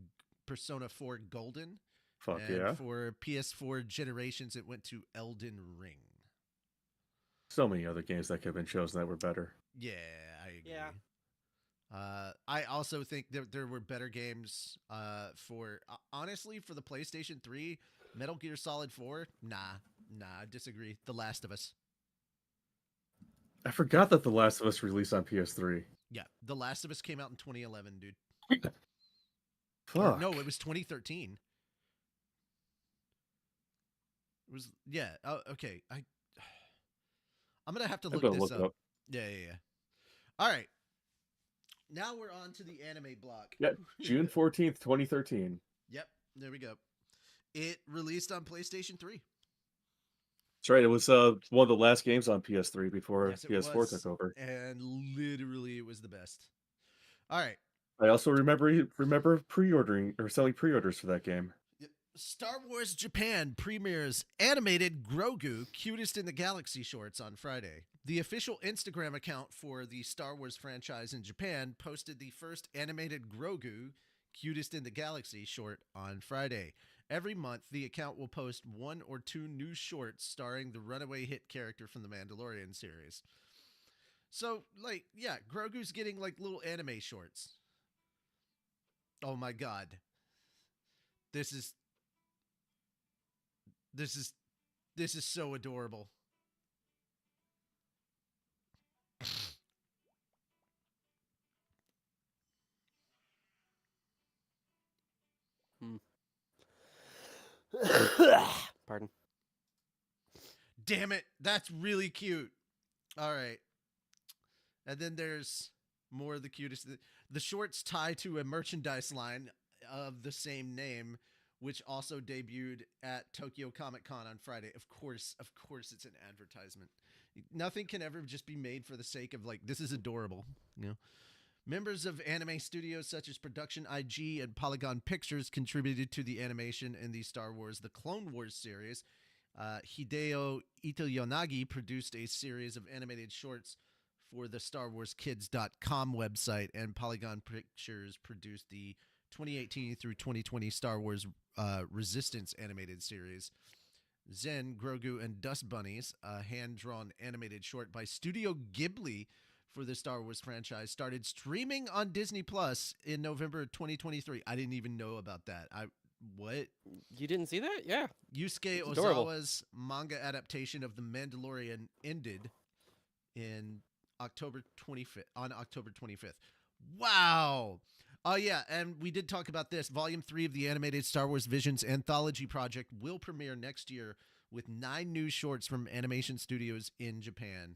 A: Persona 4 Golden.
B: Fuck
A: and
B: yeah.
A: For PS4 Generations, it went to Elden Ring.
B: So many other games that could have been chosen that were better.
A: Yeah, I agree.
C: Yeah.
A: I also think there were better games honestly, for the PlayStation 3, Metal Gear Solid 4, nah, I disagree. The Last of Us.
B: I forgot that The Last of Us released on PS3.
A: Yeah, The Last of Us came out in 2011, dude.
B: Fuck.
A: No, it was 2013. It was, yeah. Oh, okay. I'm gonna have to look this up. Yeah. All right. Now we're on to the anime block.
B: Yeah, June 14th, 2013.
A: Yep, there we go. It released on PlayStation 3.
B: That's right. It was one of the last games on PS3 before
A: Yes, it
B: PS4
A: was,
B: took over.
A: and literally it was the best. All right.
B: I also remember pre-ordering or selling pre-orders for that game.
A: Star Wars Japan premieres animated Grogu Cutest in the Galaxy shorts on Friday. The official Instagram account for the Star Wars franchise in Japan posted the first animated Grogu Cutest in the Galaxy short on Friday. Every month, the account will post 1 or 2 new shorts starring the runaway hit character from the Mandalorian series. So, like, yeah, Grogu's getting, like, little anime shorts. Oh my god. This is so adorable.
C: Pardon.
A: Damn it, that's really cute. All right. And then there's more of the cutest. The shorts tie to a merchandise line of the same name, which also debuted at Tokyo Comic Con on Friday. Of course, it's an advertisement. Nothing can ever just be made for the sake of, like, this is adorable, you know. Members of anime studios such as Production IG and Polygon Pictures contributed to the animation in the Star Wars The Clone Wars series. Hideo Itoyanagi produced a series of animated shorts for the StarWarsKids.com website, and Polygon Pictures produced the 2018 through 2020 Star Wars Resistance animated series. Zen, Grogu, and Dust Bunnies, a hand-drawn animated short by Studio Ghibli for the Star Wars franchise, started streaming on Disney Plus in November 2023. I didn't even know about that. What?
C: You didn't see that? Yeah.
A: Yusuke
C: It's adorable.
A: Ozawa's manga adaptation of The Mandalorian ended in October 25th. Wow. Oh, yeah, and we did talk about this. Volume 3 of the animated Star Wars Visions anthology project will premiere next year with 9 new shorts from animation studios in Japan.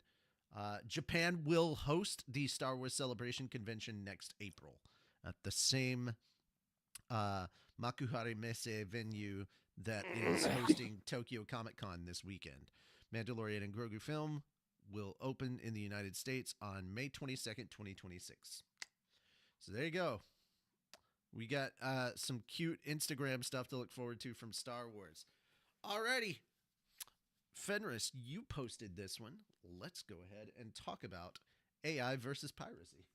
A: Japan will host the Star Wars Celebration Convention next April at the same Makuhari Messe venue that is hosting Tokyo Comic Con this weekend. Mandalorian and Grogu film will open in the United States on May 22nd, 2026. So there you go. We got some cute Instagram stuff to look forward to from Star Wars. Alrighty. Fenris, you posted this one. Let's go ahead and talk about AI versus piracy.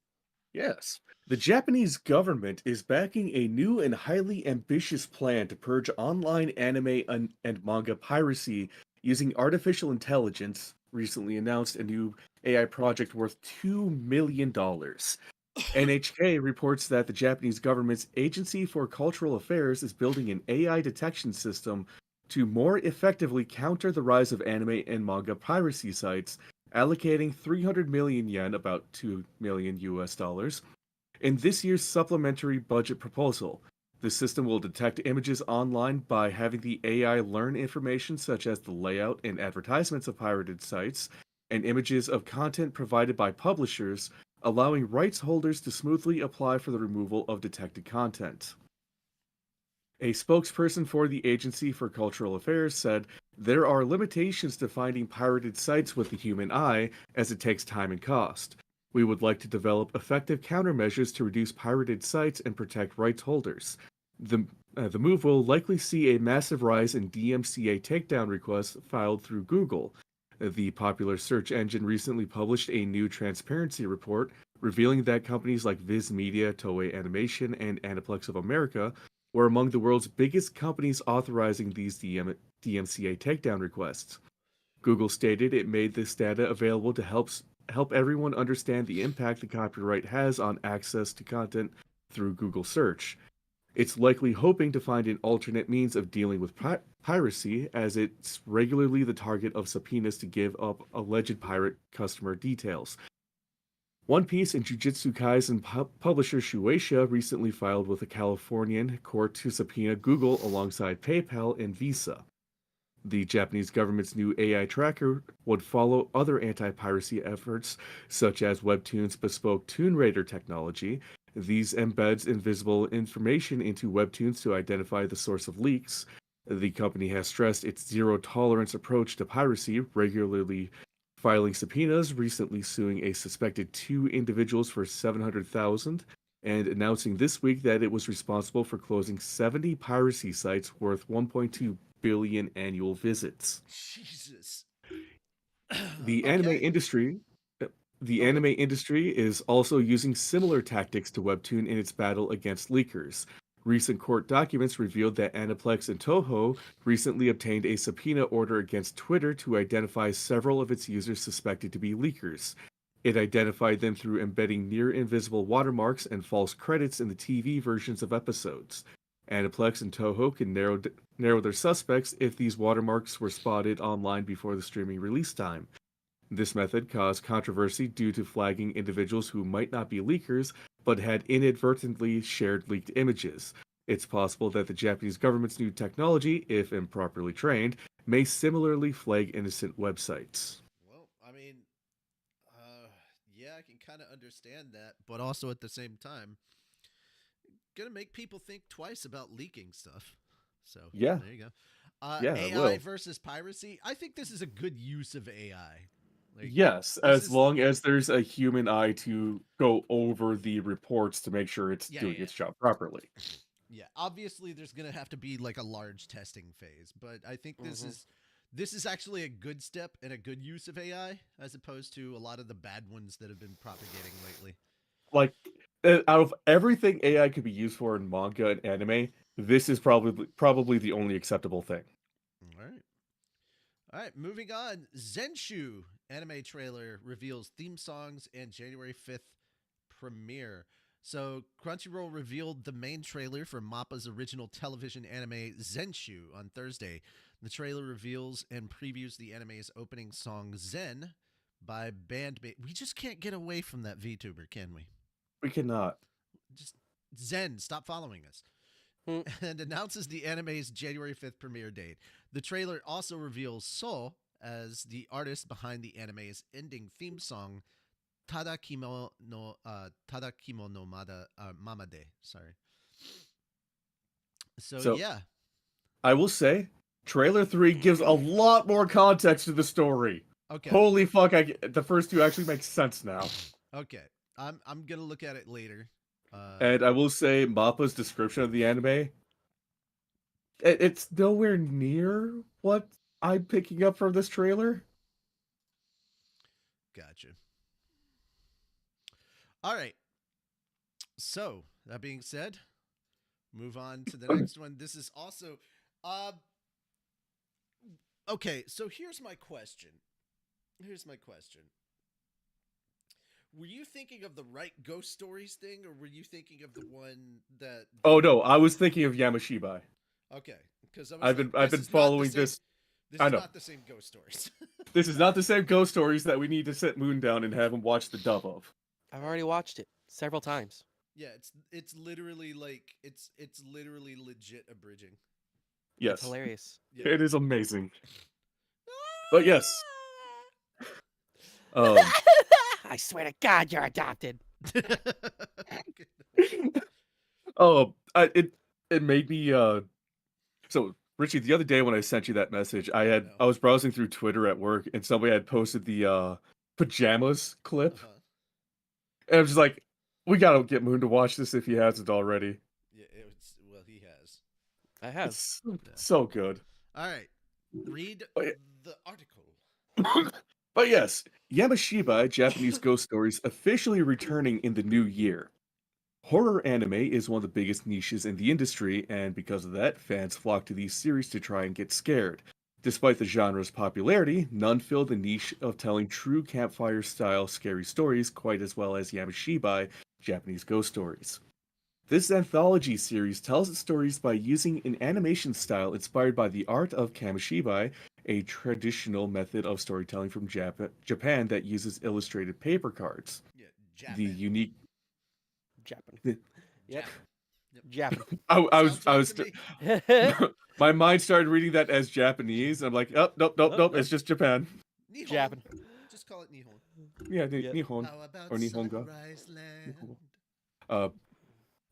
B: Yes. The Japanese government is backing a new and highly ambitious plan to purge online anime and manga piracy using artificial intelligence. Recently announced a new AI project worth $2 million. NHK reports that the Japanese government's Agency for Cultural Affairs is building an AI detection system to more effectively counter the rise of anime and manga piracy sites, allocating 300 million yen, about $2 million US, in this year's supplementary budget proposal. The system will detect images online by having the AI learn information such as the layout and advertisements of pirated sites and images of content provided by publishers, allowing rights holders to smoothly apply for the removal of detected content. A spokesperson for the Agency for Cultural Affairs said, "There are limitations to finding pirated sites with the human eye, as it takes time and cost. We would like to develop effective countermeasures to reduce pirated sites and protect rights holders. The move will likely see a massive rise in DMCA takedown requests filed through Google. The popular search engine recently published a new transparency report revealing that companies like Viz Media, Toei Animation, and Aniplex of America were among the world's biggest companies authorizing these DMCA takedown requests. Google stated it made this data available to help everyone understand the impact the copyright has on access to content through Google search. It's likely hoping to find an alternate means of dealing with piracy, as it's regularly the target of subpoenas to give up alleged pirate customer details. One Piece and Jujutsu Kaisen publisher Shueisha recently filed with a Californian court to subpoena Google alongside PayPal and Visa. The Japanese government's new AI tracker would follow other anti-piracy efforts, such as Webtoon's bespoke Toon Raider technology. These embeds invisible information into Webtoons to identify the source of leaks. The company has stressed its zero-tolerance approach to piracy, regularly filing subpoenas, recently suing a suspected 2 individuals for $700,000, and announcing this week that it was responsible for closing 70 piracy sites worth 1.2 billion annual visits.
A: Jesus.
B: The anime
A: Okay.
B: industry the
A: Okay.
B: anime industry is also using similar tactics to Webtoon in its battle against leakers. Recent court documents revealed that Aniplex and Toho recently obtained a subpoena order against Twitter to identify several of its users suspected to be leakers. It identified them through embedding near-invisible watermarks and false credits in the TV versions of episodes. Aniplex and Toho can narrow their suspects if these watermarks were spotted online before the streaming release time. This method caused controversy due to flagging individuals who might not be leakers but had inadvertently shared leaked images. It's possible that the Japanese government's new technology, if improperly trained, may similarly flag innocent websites.
A: Well, I mean, yeah, I can kind of understand that, but also at the same time, gonna make people think twice about leaking stuff. So
B: Yeah,
A: there you go.
B: it
A: AI
B: will.
A: versus piracy. I think this is a good use of AI. Like
B: Yes,
A: this
B: as
A: is
B: long as there's a human eye to go over the reports to make sure it's
A: yeah,
B: doing
A: yeah,
B: its job properly.
A: yeah. Obviously, there's gonna have to be like a large testing phase, but I think
C: Hmm.
A: this is actually a good step and a good use of AI as opposed to a lot of the bad ones that have been propagating lately.
B: Like, out of everything AI could be used for in manga and anime, this is probably the only acceptable thing.
A: All right. All right, moving on. Zenshu anime trailer reveals theme songs and January 5th premiere. So, Crunchyroll revealed the main trailer for Mappa's original television anime Zenshu on Thursday. The trailer reveals and previews the anime's opening song Zen by bandmate. We just can't get away from that VTuber, can we?
B: We cannot.
A: Just Zen, stop following us.
C: Hmm.
A: And announces the anime's January 5th premiere date. The trailer also reveals So as the artist behind the anime's ending theme song, Tadakimo no Mamade. Sorry. So
B: So,
A: yeah.
B: I will say, trailer 3 gives a lot more context to the story.
A: Okay.
B: Holy fuck, the first two actually make sense now.
A: Okay. I'm gonna look at it later.
B: And I will say, Mappa's description of the anime, it's nowhere near what I'm picking up from this trailer.
A: Gotcha. All right. So that being said, move on to the next one. This is also uh okay, so here's my question. Were you thinking of the right Ghost Stories thing, or were you thinking of the one that
B: Oh no, I was thinking of Yamashibai.
A: okay, because I was
B: I've
A: like,
B: been following this.
A: this
B: I
A: is
B: know.
A: not the same Ghost Stories.
B: This is not the same ghost stories that we need to sit Moon down and have him watch the dub of.
C: I've already watched it several times.
A: Yeah, it's literally like it's literally legit abridging.
C: It's
B: Yes,
C: hilarious.
A: Yeah.
B: it is amazing. But yes, um,
C: I swear to God, you're adopted.
B: oh, it made me So, Richie, the other day when I sent you that message,
A: No.
B: I was browsing through Twitter at work, and somebody had posted the pajamas clip,
A: Uh-huh.
B: and I was just like, we gotta get Moon to watch this if he hasn't already.
A: Yeah, well, he has.
C: I have.
B: It's
A: Yeah.
B: so good.
A: All right. Read
B: But,
A: the article.
B: but yes, Yamashiba Japanese Ghost Stories officially returning in the new year. Horror anime is one of the biggest niches in the industry, and because of that, fans flock to these series to try and get scared. Despite the genre's popularity, none fill the niche of telling true campfire-style scary stories quite as well as Yamashibai Japanese Ghost Stories. This anthology series tells its stories by using an animation style inspired by the art of Kamishibai, a traditional method of storytelling from Japan that uses illustrated paper cards.
A: Yeah,
B: The
A: Japan.
B: unique
C: Japan.
B: the-
C: Yep.
A: Japan.
C: Japan.
A: Sounds right
B: was
A: to me.
B: my mind started reading that as Japanese. I'm like, oh, nope, nope,
C: Nope,
B: nope.
C: nope.
B: It's just Japan.
A: Nihon.
C: Japan.
A: Just call it Nihon.
B: Yeah,
C: Yep.
B: Nihon
A: How about
B: or Nihonga.
A: Sunrise Land?
B: Uh,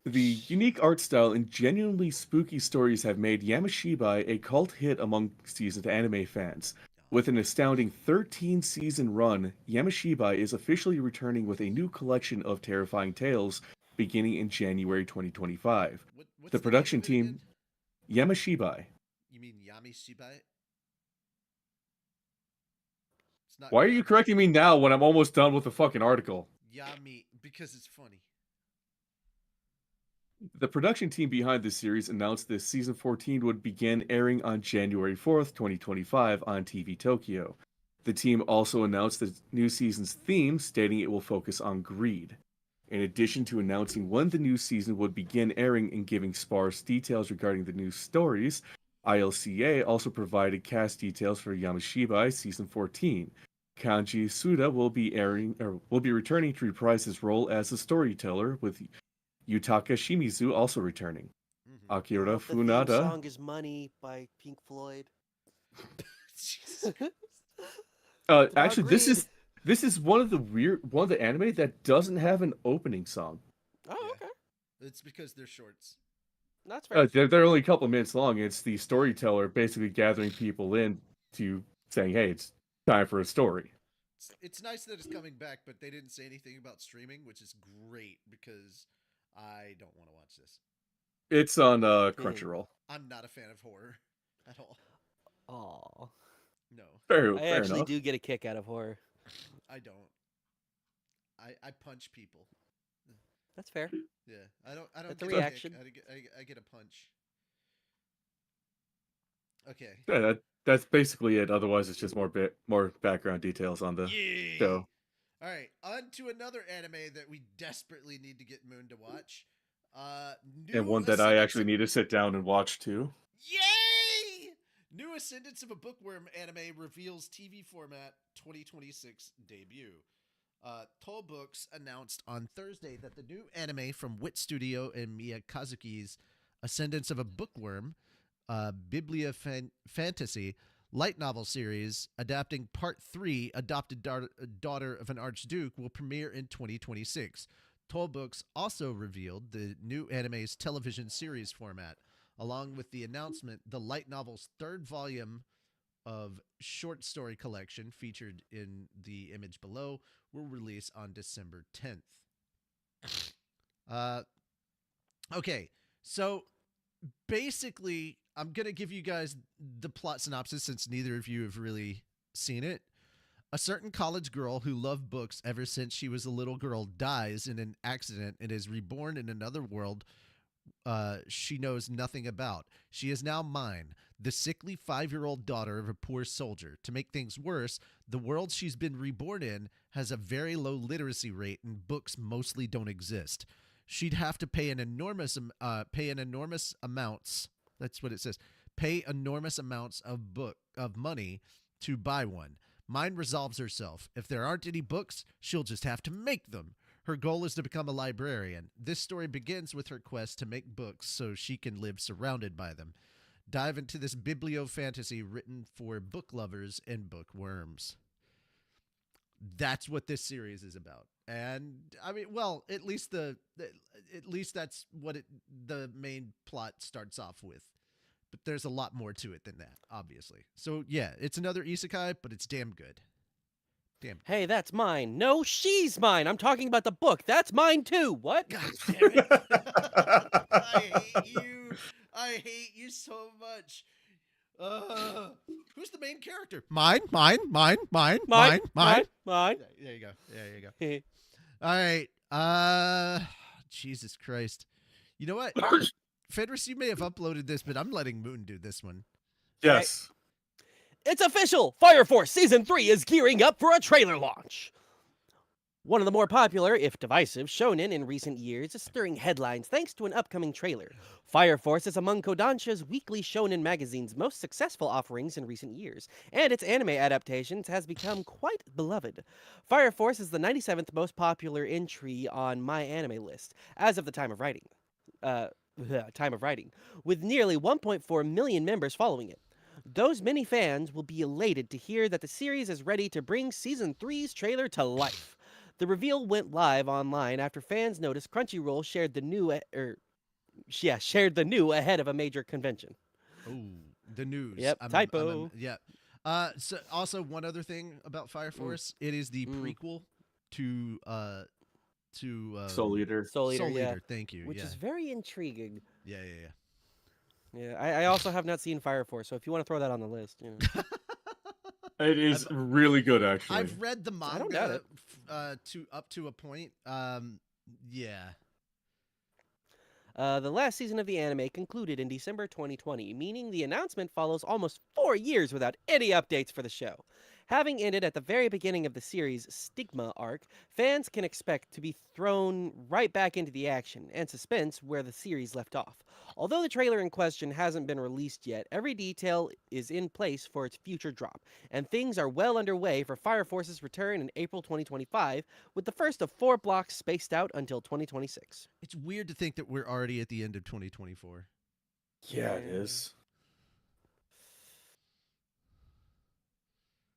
B: the unique art style and genuinely spooky stories have made Yamashibai a cult hit among seasoned anime fans. With an astounding 13-season run, Yamashibai is officially returning with a new collection of terrifying tales beginning in January 2025.
A: What's
B: The
A: the
B: production
A: name of it
B: team,
A: again?
B: Yamashibai.
A: You mean Yami Shibai? It's not
B: Why are you
A: Yami.
B: correcting me now when I'm almost done with the fucking article?
A: Yami, because it's funny.
B: The production team behind this series announced that season 14 would begin airing on January 4th, 2025 on TV Tokyo. The team also announced the new season's theme, stating it will focus on greed. In addition to announcing when the new season would begin airing and giving sparse details regarding the new stories, ILCA also provided cast details for Yamashibai season 14. Kanji Suda will be returning to reprise his role as a storyteller, with Yutaka Shimizu also returning.
A: Mm-hmm.
C: I
B: Akira
C: hope the theme
B: Funada.
C: song is "Money" by Pink Floyd.
A: Jesus.
B: Actually,
C: Agreed.
B: this is one of the anime that doesn't have an opening song.
C: Oh,
A: Yeah.
C: okay.
A: It's because they're shorts.
C: That's fair.
B: They're only a couple of minutes long. It's the storyteller basically gathering people in to saying, "Hey, it's time for a story."
A: It's nice that it's coming back, but they didn't say anything about streaming, which is great because I don't want to watch this.
B: It's on Crunchyroll.
A: I'm not a fan of horror at all.
C: Aw.
A: No,
B: Fair
C: I actually
B: enough.
C: do get a kick out of horror.
A: I don't. I punch people.
C: That's fair.
A: Yeah, I don't
C: That's
A: get
C: a
A: kick,
C: reaction.
A: I get a punch. Okay.
B: Yeah, that's basically it. Otherwise, it's just more background details on the
A: Yay!
B: show.
A: All right, on to another anime that we desperately need to get Moon to watch.
B: And one that I actually need to sit down and watch too.
A: Yay! New Ascendance of a Bookworm anime reveals TV format 2026 debut. Toll Books announced on Thursday that the new anime from Wit Studio and Miyakazuki's Ascendance of a Bookworm, Biblia Fantasy light novel series adapting Part 3, Adopted Daughter of an Archduke, will premiere in 2026. Toll Books also revealed the new anime's television series format. Along with the announcement, the light novel's third volume of short story collection featured in the image below will release on December 10th. Okay, so basically, I'm going to give you guys the plot synopsis since neither of you have really seen it. A certain college girl who loved books ever since she was a little girl dies in an accident and is reborn in another world she knows nothing about. She is now mine, the sickly 5-year-old daughter of a poor soldier. To make things worse, the world she's been reborn in has a very low literacy rate and books mostly don't exist. She'd have to pay enormous amounts. That's what it says. Pay enormous amounts of money to buy one. Mine resolves herself. If there aren't any books, she'll just have to make them. Her goal is to become a librarian. This story begins with her quest to make books so she can live surrounded by them. Dive into this biblio-fantasy written for book lovers and bookworms. That's what this series is about. And I mean, well, at least that's what the main plot starts off with. But there's a lot more to it than that, obviously. So yeah, it's another isekai, but it's damn good. Damn.
C: Hey, that's mine. No, she's mine. I'm talking about the book. That's mine too. What?
A: God damn it. I hate you. I hate you so much. Who's the main character? Mine.
C: Mine.
A: There you go. All right. Jesus Christ. You know what? Fenris, you may have uploaded this, but I'm letting Moon do this one.
B: Yes.
C: It's official! Fire Force Season 3 is gearing up for a trailer launch! One of the more popular, if divisive, shonen in recent years is stirring headlines thanks to an upcoming trailer. Fire Force is among Kodansha's weekly shonen magazine's most successful offerings in recent years, and its anime adaptations has become quite beloved. Fire Force is the 97th most popular entry on my anime list, as of the time of writing, with nearly 1.4 million members following it. Those many fans will be elated to hear that the series is ready to bring Season 3's trailer to life. The reveal went live online after fans noticed Crunchyroll shared the new ahead of a major convention.
A: Oh, the news.
C: Yep, typo.
A: Yeah. So also one other thing about Fire Force, it is the prequel to
B: Soul Eater.
C: Soul Eater, yeah.
A: Thank you.
C: Which is very intriguing.
A: Yeah.
C: Yeah, I also have not seen Fire Force, so if you want to throw that on the list, you know.
B: It is really good, actually.
A: I've read the
C: I don't doubt
A: manga up to a point. Yeah.
C: The last season of the anime concluded in December 2020, meaning the announcement follows almost 4 years without any updates for the show. Having ended at the very beginning of the series' Stigma arc, fans can expect to be thrown right back into the action and suspense where the series left off. Although the trailer in question hasn't been released yet, every detail is in place for its future drop, and things are well underway for Fire Force's return in April 2025, with the first of 4 blocks spaced out until 2026.
A: It's weird to think that we're already at the end of 2024.
B: Yeah, it is.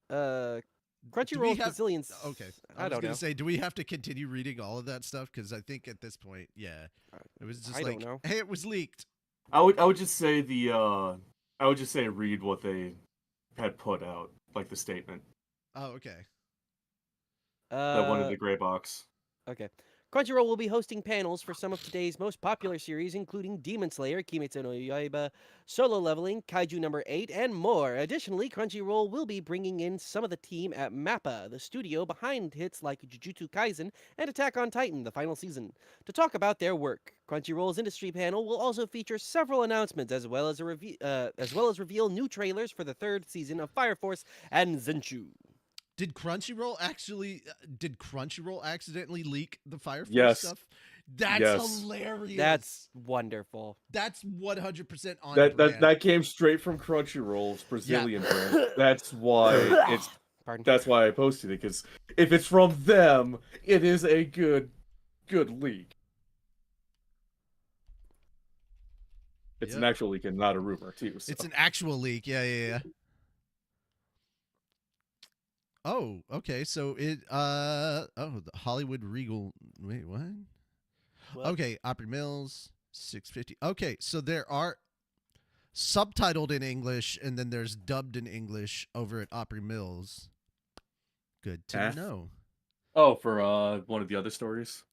C: Crunchyroll's bazillions.
A: Okay,
C: I
A: was
C: don't
A: gonna
C: know.
A: say, do we have to continue reading all of that stuff? Because I think at this point, yeah, it was just
C: I
A: like,
C: don't know.
A: hey, it was leaked.
B: I would just say read what they had put out, like the statement.
A: Oh, okay.
B: That one in the gray box.
C: Okay. Crunchyroll will be hosting panels for some of today's most popular series, including Demon Slayer, Kimetsu no Yaiba, Solo Leveling, Kaiju number 8, and more. Additionally, Crunchyroll will be bringing in some of the team at MAPPA, the studio behind hits like Jujutsu Kaisen and Attack on Titan, the final season, to talk about their work. Crunchyroll's industry panel will also feature several announcements, as well as reveal new trailers for the 3rd season of Fire Force and Zenshu.
A: Did Crunchyroll accidentally leak the Fire Force stuff? That's hilarious.
C: That's wonderful.
A: That's 100% on
B: That
A: brand.
B: that came straight from Crunchyroll's Brazilian brand. That's why it's.
C: Pardon?
B: That's why I posted it, because if it's from them, it is a good leak. It's an actual leak and not a rumor too. So.
A: It's an actual leak. Yeah. Oh, okay. So it the Hollywood Regal. Wait, what? Okay, Opry Mills 650. Okay, so there are subtitled in English and then there's dubbed in English over at Opry Mills. Good to know.
B: Oh, for one of the other stories?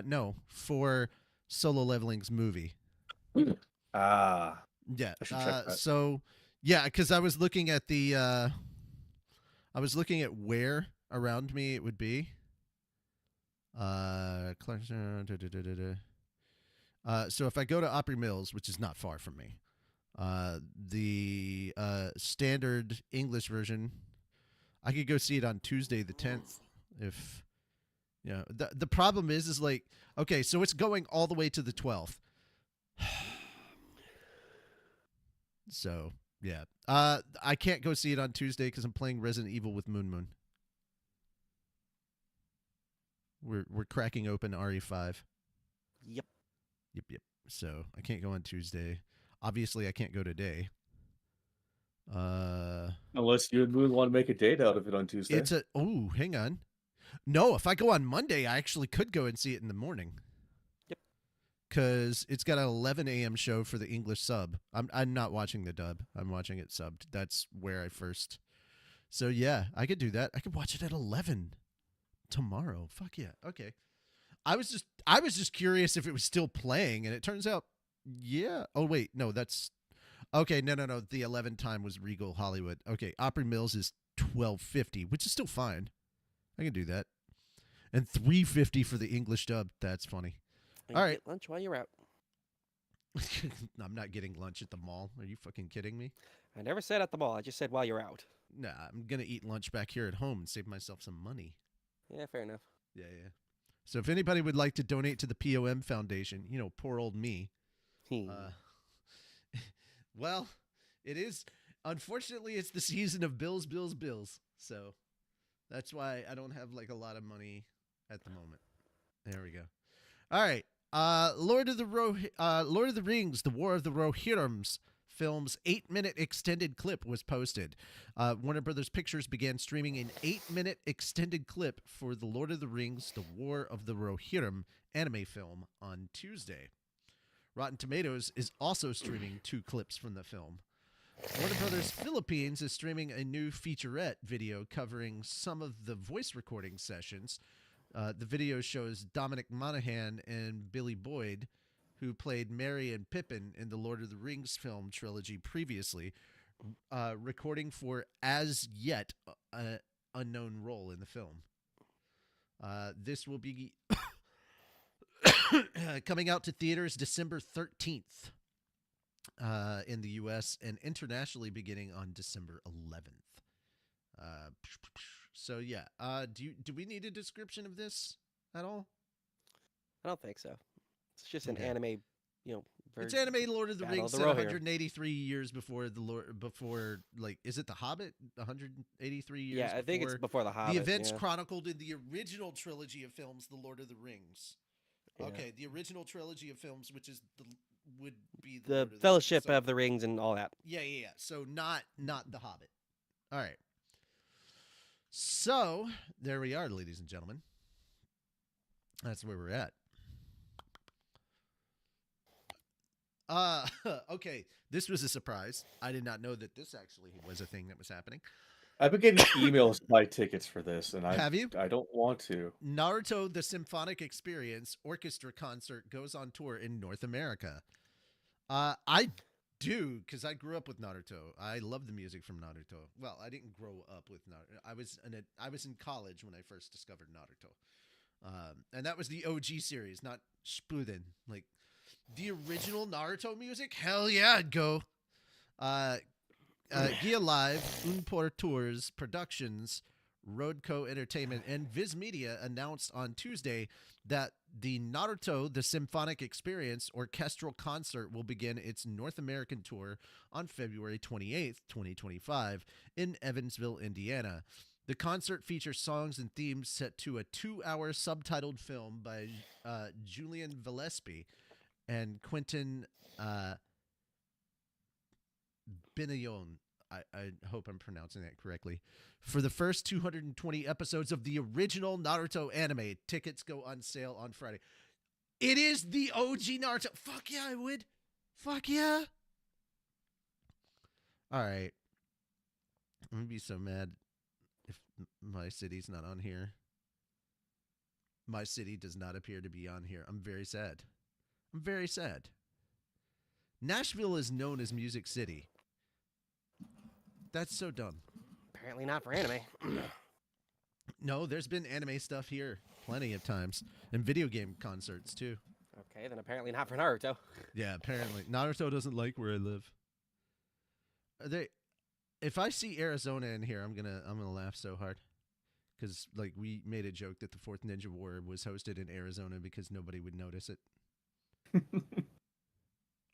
A: No, for Solo Leveling's movie.
B: Yeah.
A: I
B: should check that.
A: So yeah, because I was looking at the where around me it would be. So if I go to Opry Mills, which is not far from me, the standard English version, I could go see it on Tuesday the 10th. If the problem is like, okay, so it's going all the way to the 12th. So yeah, I can't go see it on Tuesday because I'm playing Resident Evil with Moon. We're cracking open RE5.
C: Yep.
A: Yep. So I can't go on Tuesday. Obviously, I can't go today.
B: Unless you and Moon want to make a date out of it on Tuesday.
A: Hang on. No, if I go on Monday, I actually could go and see it in the morning.
C: Yep.
A: Because it's got an 11 a.m. show for the English sub. I'm not watching the dub. I'm watching it subbed. That's where I first. So yeah, I could do that. I could watch it at 11 tomorrow. Fuck yeah. Okay. I was just curious if it was still playing, and it turns out, yeah. Oh wait, no, that's okay. No. The 11 time was Regal Hollywood. Okay, Opry Mills is 12:50, which is still fine. I can do that. And 3:50 for the English dub. That's funny. All right.
C: Get lunch while you're out.
A: I'm not getting lunch at the mall. Are you fucking kidding me?
C: I never said at the mall. I just said while you're out.
A: Nah, I'm gonna eat lunch back here at home and save myself some money.
C: Yeah, fair enough.
A: Yeah. So if anybody would like to donate to the POM Foundation, poor old me. Well, it is. Unfortunately, it's the season of bills. So that's why I don't have like a lot of money at the moment. There we go. All right. Lord of the Rings: The War of the Rohirrims film's 8-minute extended clip was posted. Warner Brothers Pictures began streaming an 8-minute extended clip for the Lord of the Rings: The War of the Rohirrim anime film on Tuesday. Rotten Tomatoes is also streaming 2 clips from the film. Warner Brothers Philippines is streaming a new featurette video covering some of the voice recording sessions. The video shows Dominic Monaghan and Billy Boyd, who played Merry and Pippin in the Lord of the Rings film trilogy previously, recording for as yet unknown role in the film. This will be coming out to theaters December 13th in the U.S. and internationally beginning on December 11th. So yeah, do we need a description of this at all?
C: I don't think so. It's just an anime,
A: It's anime Lord of the
C: Battle
A: Rings
C: of the
A: set
C: Rohirrim.
A: 183 years before is it The Hobbit? 183 years.
C: Yeah, I think it's before the Hobbit.
A: The events
C: yeah.
A: chronicled in the original trilogy of films, The Lord of the Rings.
C: Yeah.
A: Okay, the original trilogy of films, which is would be
C: The
A: Lord of
C: Fellowship
A: the Rings.
C: of the Rings and all that.
A: Yeah. So not The Hobbit. All right. So there we are, ladies and gentlemen. That's where we're at. Okay. This was a surprise. I did not know that this actually was a thing that was happening.
B: I've been getting emails to buy tickets for this, and
A: Have you?
B: I don't want to.
A: Naruto: The Symphonic Experience orchestra concert goes on tour in North America. I do, because I grew up with Naruto. I love the music from Naruto. Well, I didn't grow up with Naruto. I was in college when I first discovered Naruto. And that was the OG series, not Shippuden. Like the original Naruto music. Hell yeah, I'd go. Gia Live, Unpor Tours Productions, Roadco Entertainment, and Viz Media announced on Tuesday that the Naruto: The Symphonic Experience orchestral concert will begin its North American tour on February 28th, 2025 in Evansville, Indiana. The concert features songs and themes set to a 2-hour subtitled film by Julian Valespi and Quentin Benayon. I hope I'm pronouncing that correctly. For the first 220 episodes of the original Naruto anime, tickets go on sale on Friday. It is the OG Naruto. Fuck yeah, I would. Fuck yeah. All right. I'm going to be so mad if my city's not on here. My city does not appear to be on here. I'm very sad. I'm very sad. Nashville is known as Music City. That's so dumb.
C: Apparently not for anime.
A: No, there's been anime stuff here plenty of times. And video game concerts, too.
C: Okay, then apparently not for Naruto.
A: Yeah, apparently. Naruto doesn't like where I live. If I see Arizona in here, I'm gonna laugh so hard. Because, like, we made a joke that the 4th Ninja War was hosted in Arizona because nobody would notice it.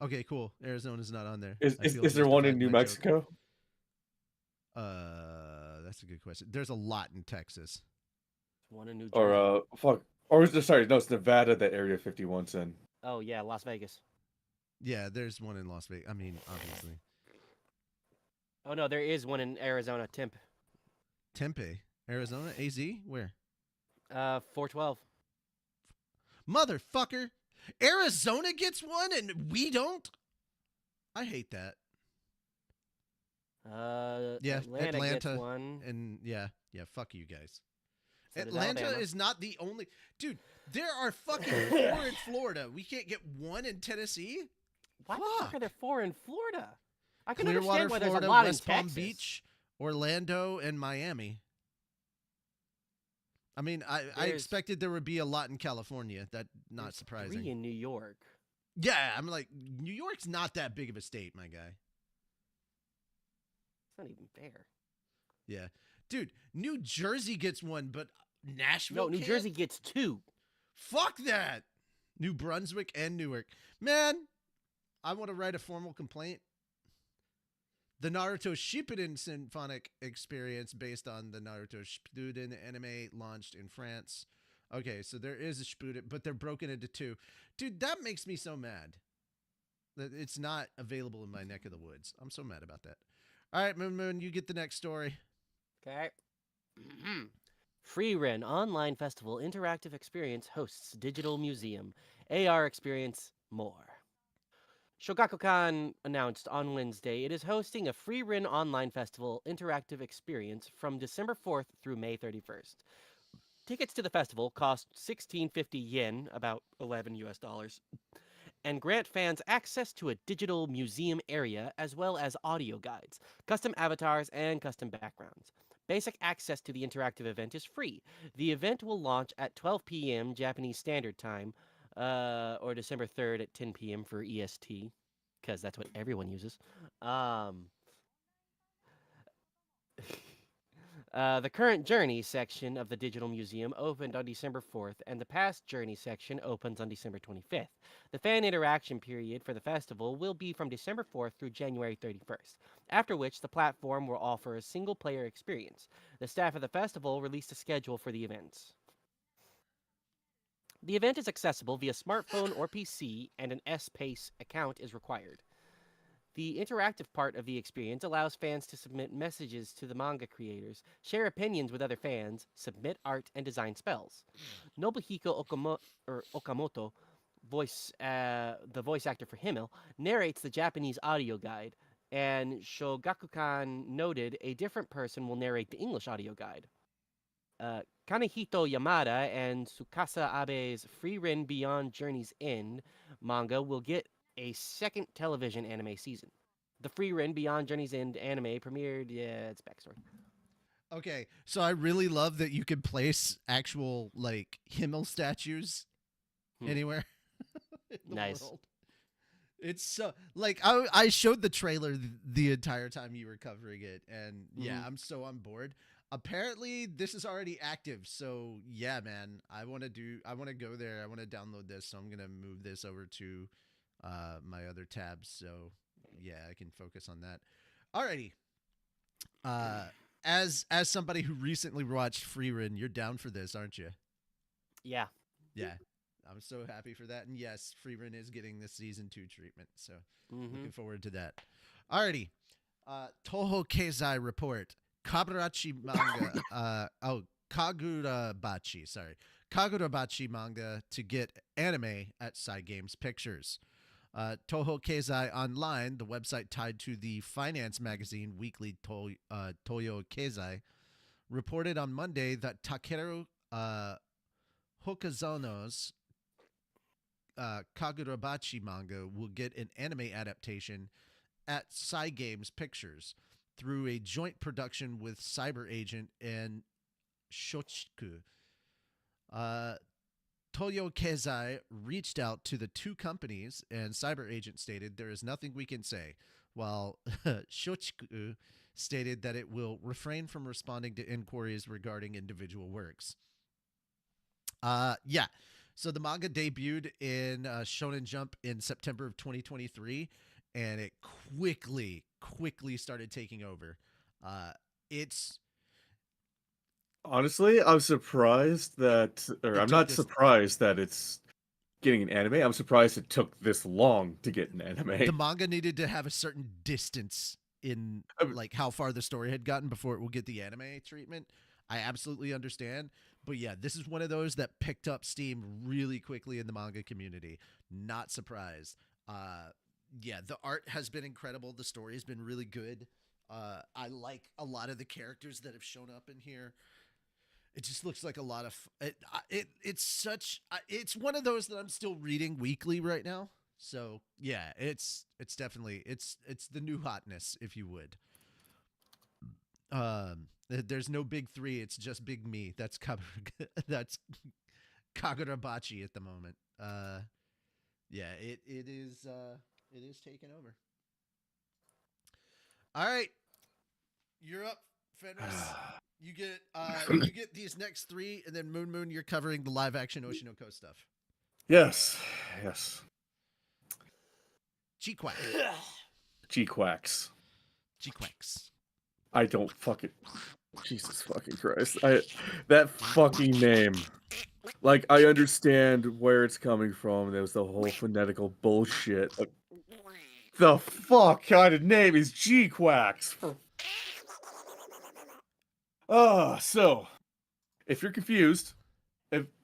A: Okay, cool. Arizona's not on there.
B: Is there one in New Mexico?
A: That's a good question. There's a lot in Texas.
C: One in New Jersey.
B: Or Or is it, sorry, no, it's Nevada that Area 51's in.
C: Oh yeah, Las Vegas.
A: Yeah, there's one in Las Vegas. I mean, obviously.
C: Oh no, there is one in Arizona,
A: Tempe, Arizona, AZ? Where?
C: 412.
A: Motherfucker! Arizona gets one and we don't? I hate that. Yeah,
C: Atlanta gets one.
A: And yeah, fuck you guys.
C: So does
A: Atlanta
C: Alabama.
A: is not the only... Dude, there are fucking 4 in Florida. We can't get one in Tennessee?
C: Why the fuck are there 4 in Florida? I can
A: Clearwater,
C: understand why
A: Florida,
C: there's a lot
A: West
C: in
A: Palm
C: Texas.
A: Beach, Orlando, and Miami. I mean, I expected there would be a lot in California. That's not surprising.
C: 3 in New York.
A: Yeah, I'm like, New York's not that big of a state, my guy.
C: It's not even fair.
A: Yeah. Dude, New Jersey gets one, but Nashville
C: No, New
A: can't?
C: Jersey gets 2.
A: Fuck that. New Brunswick and Newark. Man, I want to write a formal complaint. The Naruto Shippuden symphonic experience based on the Naruto Shippuden anime launched in France. Okay, so there is a Shippuden, but they're broken into 2. Dude, that makes me so mad that it's not available in my neck of the woods. I'm so mad about that. All right, Moon, you get the next story.
C: Okay. Freerin Online Festival Interactive Experience hosts Digital Museum. AR Experience more. Shogakukan announced on Wednesday it is hosting a Freerin Online Festival Interactive Experience from December 4th through May 31st. Tickets to the festival cost 1650 yen, about 11 US dollars, and grant fans access to a digital museum area as well as audio guides, custom avatars, and custom backgrounds. Basic access to the interactive event is free. The event will launch at 12 p.m. Japanese Standard Time, or December 3rd at 10 p.m. for EST, because that's what everyone uses. The current Journey section of the Digital Museum opened on December 4th, and the Past Journey section opens on December 25th. The fan interaction period for the festival will be from December 4th through January 31st, after which the platform will offer a single-player experience. The staff of the festival released a schedule for the events. The event is accessible via smartphone or PC, and an S-Pace account is required. The interactive part of the experience allows fans to submit messages to the manga creators, share opinions with other fans, submit art, and design spells. Nobuhiko Okamoto, the voice actor for Himmel, narrates the Japanese audio guide, and Shogakukan noted a different person will narrate the English audio guide. Kanehito Yamada and Tsukasa Abe's Freerin Beyond Journey's End manga will get a second television anime season. The Freerin Beyond Journey's End anime premiered, it's backstory.
A: Okay, so I really love that you can place actual, like, Himmel statues anywhere in the world. It's so, like, I showed the trailer the entire time you were covering it, and yeah, I'm so on board. Apparently, this is already active, so yeah, man, I want to go there. I want to download this, so I'm going to move this over to my other tabs, so yeah, I can focus on that. Alrighty. As somebody who recently watched Freerin, you're down for this, aren't you?
C: Yeah.
A: Yeah. I'm so happy for that. And yes, Freerin is getting the season 2 treatment, so looking forward to that. Alrighty. Toho Keizai report. Kaburachi manga. Kagurabachi, sorry. Kagurabachi manga to get anime at Cygames Pictures. Toho Keizai Online, the website tied to the finance magazine Weekly Toyo Keizai, reported on Monday that Takeru Hokazono's Kagurabachi manga will get an anime adaptation at Cygames Pictures through a joint production with Cyber Agent and Shochiku. Toyo Keizai reached out to the two companies, and Cyber Agent stated there is nothing we can say, while Shochiku stated that it will refrain from responding to inquiries regarding individual works. Yeah. So the manga debuted in Shonen Jump in September of 2023, and it quickly started taking over. It's
B: Honestly, I'm surprised that, or
A: It
B: I'm
A: took
B: not
A: this.
B: surprised that it's getting an anime. I'm surprised it took this long to get an
A: The
B: anime.
A: manga needed to have a certain distance in
B: I mean,
A: like how far the story had gotten before it will get the anime treatment. I absolutely understand, but yeah, this is one of those that picked up steam really quickly in the manga community. Not surprised. Uh, yeah, the art has been incredible. The story has been really good. I like a lot of the characters that have shown up in here. It just looks like a lot of it's such it's one of those that I'm still reading weekly right now. So yeah, it's definitely it's the new hotness, if you would. There's no big three. It's just big me. That's Kagurabachi at the moment. Yeah, it is taking over. All right, you're up, Fenris. You get these next three, and then Moon Moon, you're covering the live action Oshinoko stuff.
B: yes, yes.
A: G-Quack.
B: G-Quacks.
A: G-Quacks.
B: I don't fucking... Jesus fucking Christ. That fucking name. Like, I understand where it's coming from. There was the whole phonetical bullshit. The fuck kind of name is G-Quacks? So, if you're confused,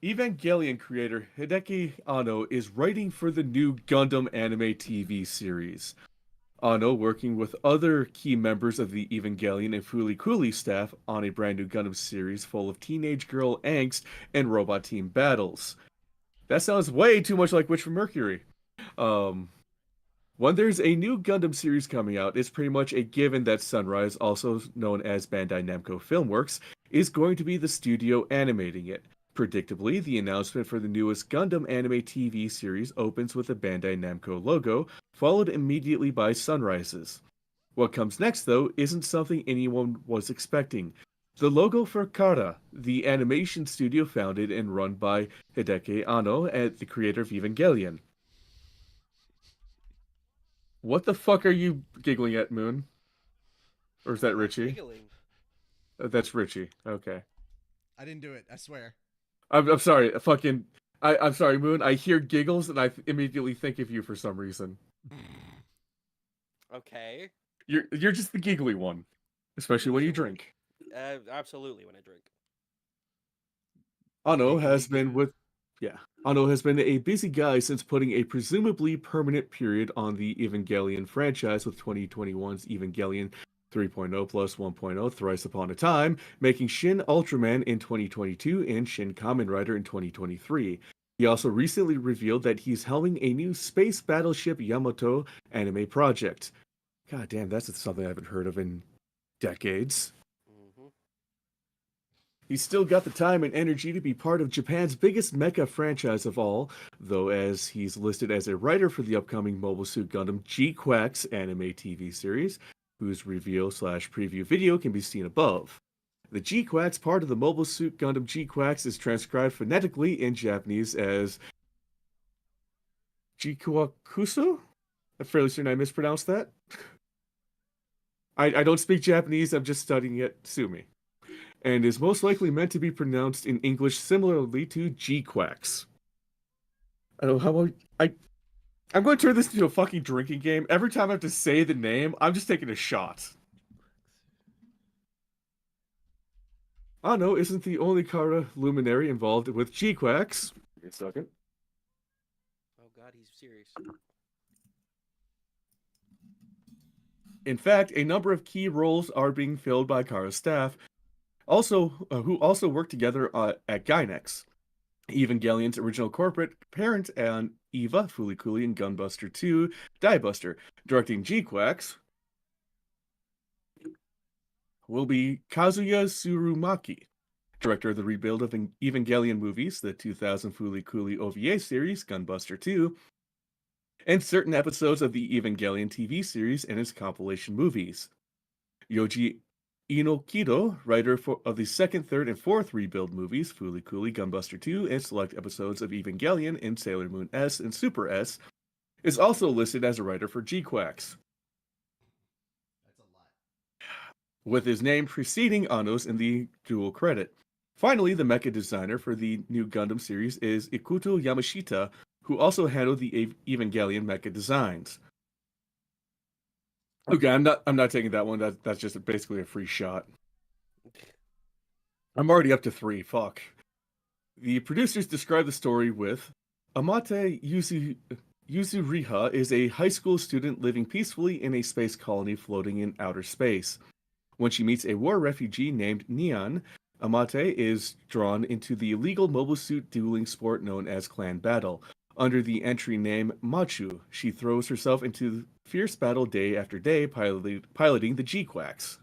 B: Evangelion creator Hideki Anno is writing for the new Gundam anime TV series. Anno, working with other key members of the Evangelion and Fooly Cooly staff on a brand new Gundam series full of teenage girl angst and robot team battles. That sounds way too much like Witch from Mercury. Um, when there's a new Gundam series coming out, it's pretty much a given that Sunrise, also known as Bandai Namco Filmworks, is going to be the studio animating it. Predictably, the announcement for the newest Gundam anime TV series opens with a Bandai Namco logo, followed immediately by Sunrises. What comes next, though, isn't something anyone was expecting. The logo for Kara, the animation studio founded and run by Hideki Anno, the creator of Evangelion. What the fuck are you giggling at, Moon? Or is that Richie?
C: Giggling.
B: That's Richie. Okay.
A: I didn't do it. I swear.
B: I'm sorry. I'm sorry, Moon. I hear giggles and I immediately think of you for some reason.
C: Okay.
B: You're just the giggly one, especially when you drink.
C: Absolutely when I drink.
B: Anno has
A: Giggly
B: been with Yeah. Anno has been a busy guy since putting a presumably permanent period on the Evangelion franchise with 2021's Evangelion 3.0 plus 1.0 Thrice Upon a Time, making Shin Ultraman in 2022 and Shin Kamen Rider in 2023. He also recently revealed that he's helming a new space battleship Yamato anime project. God damn, that's something I haven't heard of in decades.
C: Mm-hmm.
B: He's still got the time and energy to be part of Japan's biggest mecha franchise of all, though as he's listed as a writer for the upcoming Mobile Suit Gundam G-Quacks anime TV series, whose reveal/preview video can be seen above. The G-Quacks part of the Mobile Suit Gundam G-Quacks is transcribed phonetically in Japanese as Jikuakusu? I'm fairly certain I mispronounced that. I don't speak Japanese, I'm just studying it, sue me. And is most likely meant to be pronounced in English similarly to G-Quacks. I don't know how I'm going to turn this into a fucking drinking game. Every time I have to say the name, I'm just taking a shot. Anno isn't the only Kara luminary involved with G-Quacks. Give me a second.
C: Oh god, he's serious.
B: In fact, a number of key roles are being filled by Kara's staff, who also work together at Gynex, Evangelion's original corporate parent, and Eva, Fooly Cooly, and Gunbuster 2, Diebuster. Directing G-Quacks will be Kazuya Tsurumaki, director of the rebuild of Evangelion movies, the 2000 Fooly Cooly OVA series, Gunbuster 2, and certain episodes of the Evangelion TV series and its compilation movies. Yoji Inokido, writer of the second, third, and fourth rebuild movies, Fooly Cooly, Gunbuster 2, and select episodes of Evangelion and Sailor Moon S and Super S, is also listed as a writer for G-Quacks,
A: That's a lot.
B: with his name preceding Anno's in the dual credit. Finally, the mecha designer for the new Gundam series is Ikuto Yamashita, who also handled the Evangelion mecha designs. Okay, I'm not taking that one. That's just basically a free shot. I'm already up to 3. Fuck. The producers describe the story with Amate Yuzuriha is a high school student living peacefully in a space colony floating in outer space. When she meets a war refugee named Neon, Amate is drawn into the illegal mobile suit dueling sport known as Clan Battle. Under the entry name Machu, she throws herself into fierce battle day after day, piloting the G-Quacks.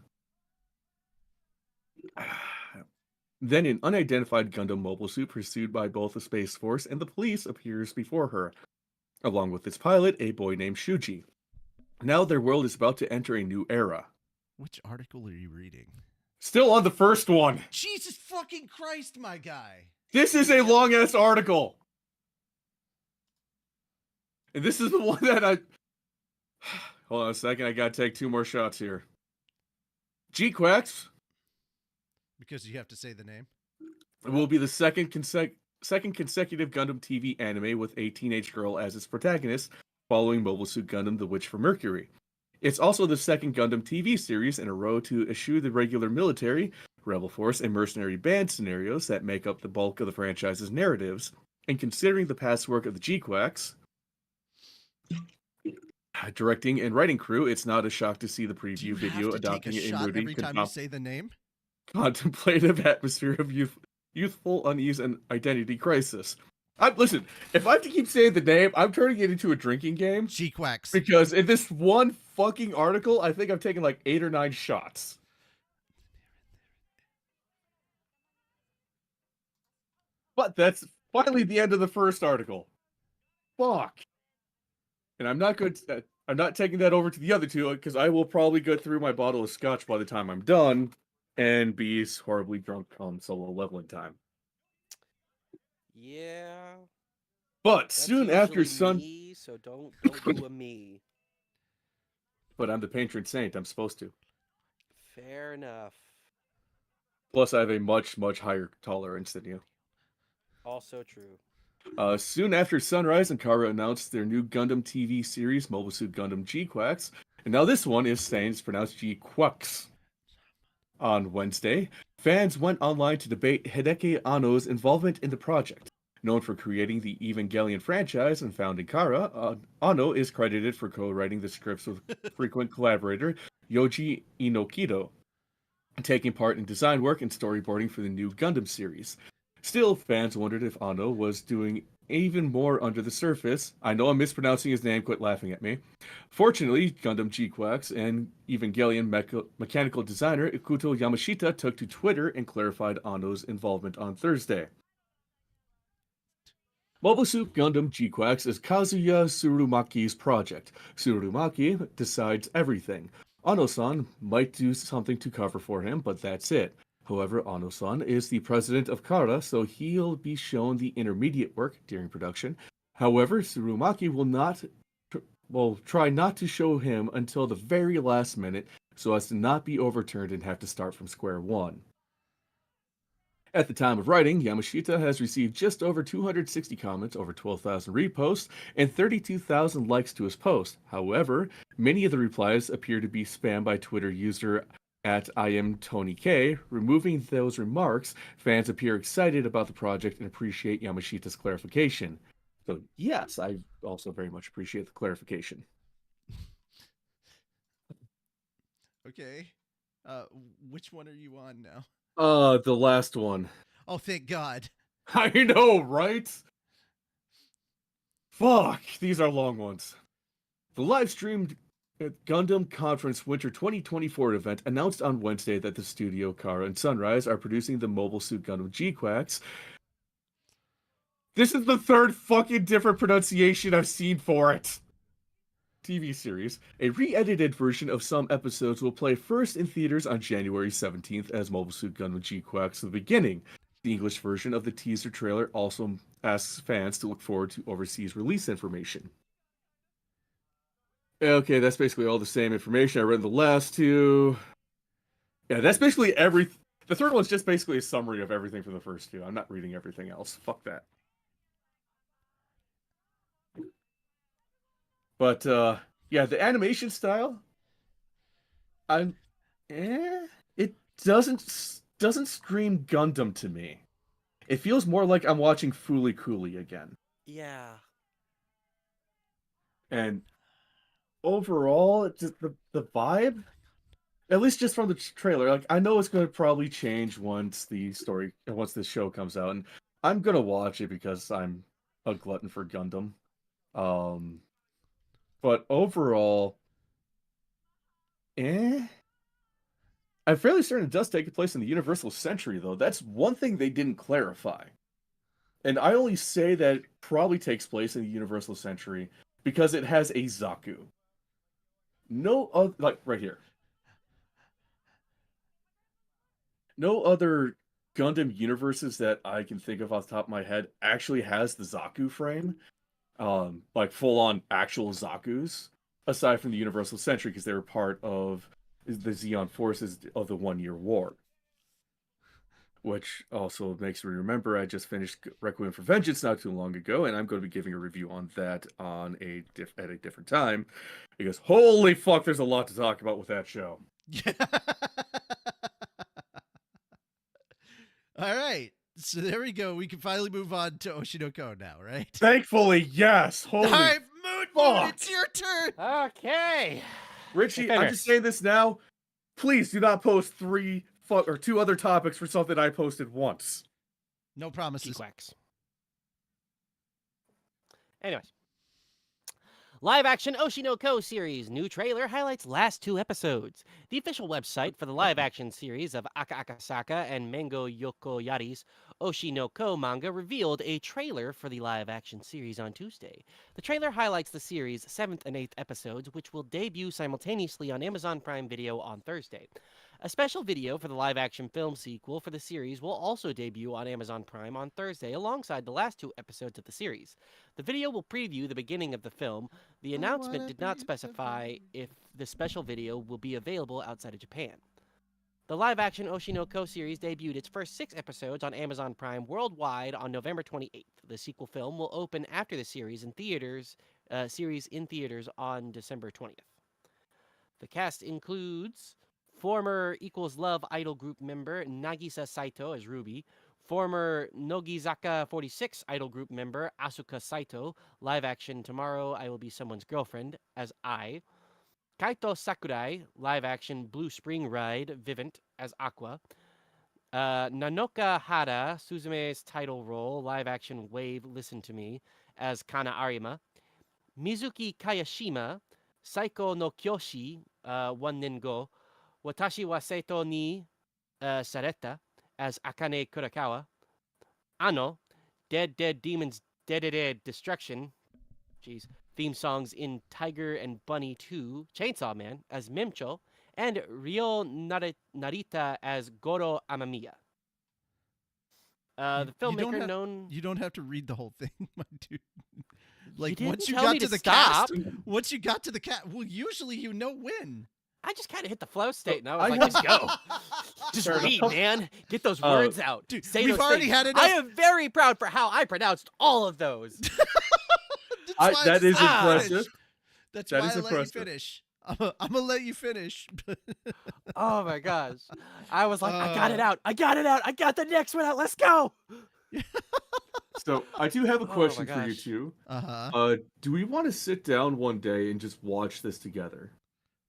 B: Then an unidentified Gundam mobile suit pursued by both the Space Force and the police appears before her, along with its pilot, a boy named Shuji. Now their world is about to enter a new era.
A: Which article are you reading?
B: Still on the first one.
A: Jesus fucking Christ, my guy.
B: This is a long-ass article. And this is the one that I... Hold on a second, I gotta take 2 more shots here. G-Quacks
A: Because you have to say the name.
B: will be the second consecutive Gundam TV anime with a teenage girl as its protagonist, following Mobile Suit Gundam: The Witch from Mercury. It's also the second Gundam TV series in a row to eschew the regular military, rebel force, and mercenary band scenarios that make up the bulk of the franchise's narratives. And considering the past work of the G-Quacks, directing and writing crew, it's not a shock to see the preview video adopting
A: a shot every time you say the name.
B: Contemplative atmosphere of youthful unease and identity crisis. Listen, if I have to keep saying the name, I'm turning it into a drinking game.
A: G-Quacks.
B: Because in this one fucking article, I think I've taken like 8 or 9 shots. But that's finally the end of the first article. Fuck. And I'm not taking that over to the other 2 because I will probably go through my bottle of scotch by the time I'm done and be horribly drunk on solo leveling time.
C: Yeah.
B: But
C: That's
B: soon after
C: usually me, so don't do a me.
B: But I'm the patron saint. I'm supposed to.
C: Fair enough.
B: Plus, I have a much, much higher tolerance than you.
C: Also true.
B: Soon after sunrise, Ankara announced their new Gundam TV series, Mobile Suit Gundam G-Quacks. And now this one is saying it's pronounced G-Quacks. On Wednesday, fans went online to debate Hideki Anno's involvement in the project. Known for creating the Evangelion franchise and founding Kara, Anno is credited for co-writing the scripts with frequent collaborator Yoji Inokido, taking part in design work and storyboarding for the new Gundam series. Still, fans wondered if Anno was doing even more under the surface. I know I'm mispronouncing his name, quit laughing at me. Fortunately, Gundam G-Quacks and Evangelion mechanical designer Ikuto Yamashita took to Twitter and clarified Anno's involvement on Thursday. Mobile Suit Gundam G-Quacks is Kazuya Tsurumaki's project. Tsurumaki decides everything. Anno-san might do something to cover for him, but that's it. However, Anno-san is the president of Kara, so he'll be shown the intermediate work during production. However, Tsurumaki will try not to show him until the very last minute, so as to not be overturned and have to start from square one. At the time of writing, Yamashita has received just over 260 comments, over 12,000 reposts, and 32,000 likes to his post. However, many of the replies appear to be spam by Twitter user at IamTonyK. Removing those remarks, fans appear excited about the project and appreciate Yamashita's clarification. So yes, I also very much appreciate the clarification.
A: Okay. Which one are you on now?
B: The last one.
A: Oh, thank God.
B: I know, right? Fuck, these are long ones. The live-streamed Gundam Conference Winter 2024 event announced on Wednesday that the studio Kara and Sunrise are producing the Mobile Suit Gundam G-Quacks. This is the 3rd fucking different pronunciation I've seen for it. TV series. A re-edited version of some episodes will play first in theaters on January 17th as Mobile Suit Gundam G-Quacks The Beginning. The English version of the teaser trailer also asks fans to look forward to overseas release information. Okay, that's basically all the same information I read in the last 2. Yeah, that's basically The third one's just basically a summary of everything from the first two. I'm not reading everything else. Fuck that. But yeah, the animation style, I'm it doesn't scream Gundam to me. It feels more like I'm watching Fooly Cooly again.
C: Yeah.
B: And overall, just the vibe, at least just from the trailer, like I know it's going to probably change once the show comes out, and I'm gonna watch it because I'm a glutton for Gundam. But overall, I'm fairly certain it does take place in the Universal Century, though. That's one thing they didn't clarify. And I only say that it probably takes place in the Universal Century because it has a Zaku. No other, like right here. No other Gundam universes that I can think of off the top of my head actually has the Zaku frame. Like full-on actual Zakus, aside from the Universal Century, because they were part of the Zeon forces of the 1 Year War. Which also makes me remember I just finished Requiem for Vengeance not too long ago, and I'm going to be giving a review on that at a different time, because holy fuck, there's a lot to talk about with that show.
A: Yeah. All right. So there we go. We can finally move on to Oshinoko now, right?
B: Thankfully, yes. Holy
A: All right, Moon, it's your turn.
C: Okay.
B: Richie, I'm just saying this now. Please do not post 2 other topics for something I posted once.
A: No promises.
C: Quacks. Anyways. Live action Oshinoko series. New trailer highlights last 2 episodes. The official website for the live action series of Aka Akasaka and Mango Yokoyari's Oshinoko manga revealed a trailer for the live action series on Tuesday. The trailer highlights the series' 7th and 8th episodes, which will debut simultaneously on Amazon Prime Video on Thursday. A special video for the live-action film sequel for the series will also debut on Amazon Prime on Thursday alongside the last 2 episodes of the series. The video will preview the beginning of the film. The announcement did not specify if the special video will be available outside of Japan. The live-action Oshinoko series debuted its first 6 episodes on Amazon Prime worldwide on November 28th. The sequel film will open after the series in theaters on December 20th. The cast includes former Equals Love idol group member Nagisa Saito as Ruby, former Nogizaka 46 idol group member Asuka Saito, live action Tomorrow I Will Be Someone's Girlfriend, as Ai, Kaito Sakurai, live action Blue Spring Ride Vivint, as Aqua, Nanoka Hara, Suzume's title role, live action Wave Listen to Me, as Kana Arima, Mizuki Kayashima, Saiko no Kyoshi, One Nen Go, Watashi wa Seito ni Sareta, as Akane Kurakawa, Ano, Dead Dead Demons Dead Destruction, theme songs in Tiger and Bunny 2, Chainsaw Man, as Mimcho, and Ryo Narita as Goro Amamiya. The filmmaker
A: You don't have to read the whole thing, my dude. Like
C: you
A: once you
C: tell
A: got
C: me
A: to the
C: stop.
A: cast, once you got to the cast, well, usually you know when.
C: I just kind of hit the flow state, and I was like, "Let's go, just read, man. Get those words out.
A: Dude,
C: say
A: we've
C: those
A: already
C: things.
A: had enough.
C: I am very proud for how I pronounced all of those.
B: That is impressive.
A: That's
B: That
A: why
B: is
A: I let
B: impressive.
A: you finish. I'm gonna let you finish.
C: Oh my gosh, I was like, I got it out. I got the next one out. Let's go.
B: So I do have a question
C: my
B: for you
C: gosh.
B: two.
A: Uh-huh.
B: Do we want to sit down one day and just watch this together?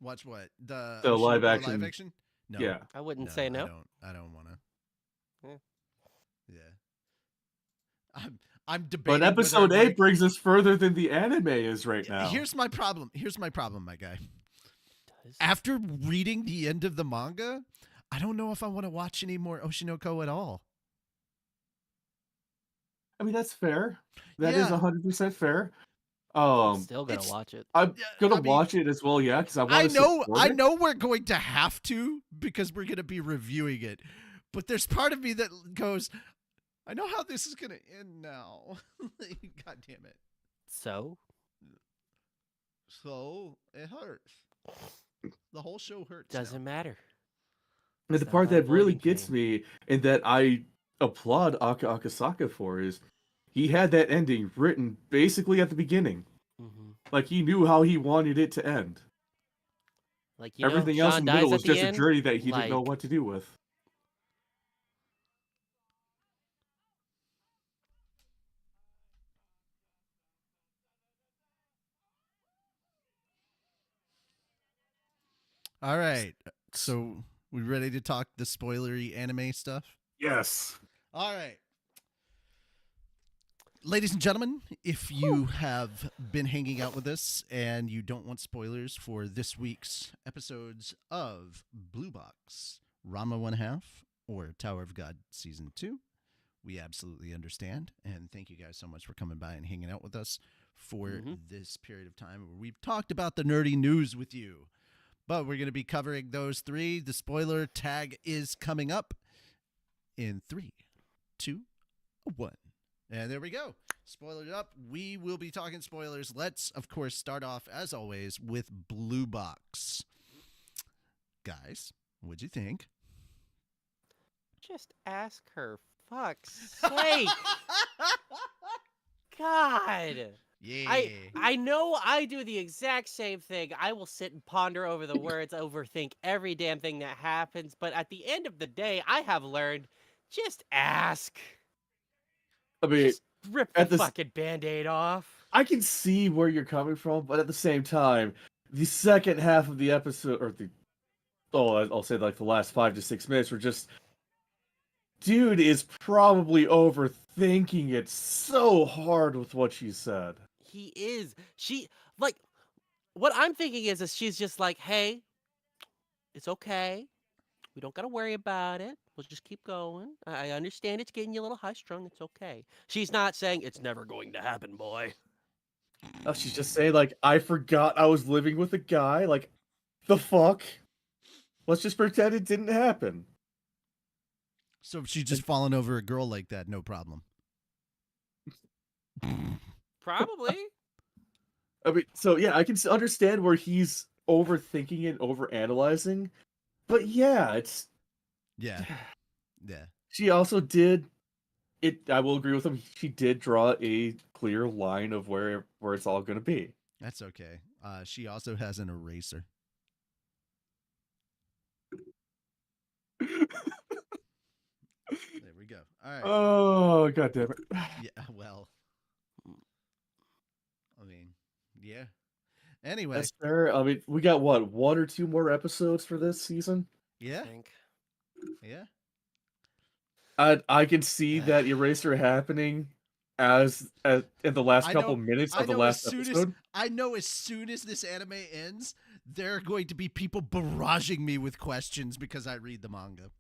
A: Watch what? The
B: live
A: Oshinoko
B: action.
A: Live action? No.
B: Yeah.
C: I wouldn't say no.
A: I don't want to.
C: Yeah.
A: Yeah. I'm debating.
B: But episode 8 brings us further than the anime is right now.
A: Here's my problem, my guy. After reading the end of the manga, I don't know if I want to watch any more Oshinoko at all.
B: I mean, that's fair. That
A: Yeah.
B: is 100% fair.
C: Still gonna watch it.
B: I'm gonna watch it as well, yeah, because
A: I know we're going to have to because we're gonna be reviewing it, but there's part of me that goes, I know how this is gonna end now. God damn it!
C: So
A: it hurts. The whole show hurts.
C: Doesn't matter.
B: And the
C: Stop
B: part that really
C: avoiding
B: gets
C: pain.
B: me and that I applaud Akasaka for is he had that ending written basically at the beginning.
C: Hmm.
B: Like he knew how he wanted it to end.
C: Like,
B: Everything else
C: Sean
B: in the middle
C: dies
B: was
C: at the
B: just a
C: end.
B: journey that he didn't know
C: Like,
B: what to do with.
A: All right. So we ready to talk the spoilery anime stuff?
B: Yes.
A: All right. Ladies and gentlemen, if you have been hanging out with us and you don't want spoilers for this week's episodes of Blue Box, Ranma 1 half, or Tower of God Season 2, we absolutely understand. And thank you guys so much for coming by and hanging out with us for this period of time where we've talked about the nerdy news with you. But we're going to be covering those three. The spoiler tag is coming up in 3, 2, 1. And there we go. Spoiler it up. We will be talking spoilers. Let's, of course, start off, as always, with Blue Box. Guys, what'd you think?
C: just ask her. Fuck's sake. God.
A: Yeah.
C: I know I do the exact same thing. I will sit and ponder over the words, overthink every damn thing that happens. But at the end of the day, I have learned, just ask.
B: I mean,
C: Just rip the
B: at this,
C: fucking Band-Aid off.
B: I can see where you're coming from, but at the same time, the second half of the episode, or I'll say like the last 5 to 6 minutes, were just, dude is probably overthinking it so hard with what she said.
C: He is. Like, what I'm thinking is she's just like, hey, it's okay. We don't got to worry about it. We'll just keep going. I understand it's getting you a little high strung. It's okay. She's not saying it's never going to happen, boy.
B: Oh, she's just saying like, I forgot I was living with a guy. Like, the fuck? Let's just pretend it didn't happen.
A: So if she's just fallen over a girl like that, no problem.
C: Probably.
B: I mean, so yeah, I can understand where he's overthinking and overanalyzing, but yeah, it's
A: Yeah. Yeah.
B: she also did it. I will agree with him. She did draw a clear line of where it's all going to be.
A: That's okay. She also has an eraser. There we go. All right.
B: Oh, god damn it.
A: Yeah, well. I mean, yeah. Anyway.
B: That's fair. I mean, we got what, 1 or 2 more episodes for this season?
A: Yeah.
C: I think.
A: Yeah.
B: I can see that eraser happening as in the last couple minutes of the last episode.
A: I know as soon as this anime ends, there are going to be people barraging me with questions because I read the manga.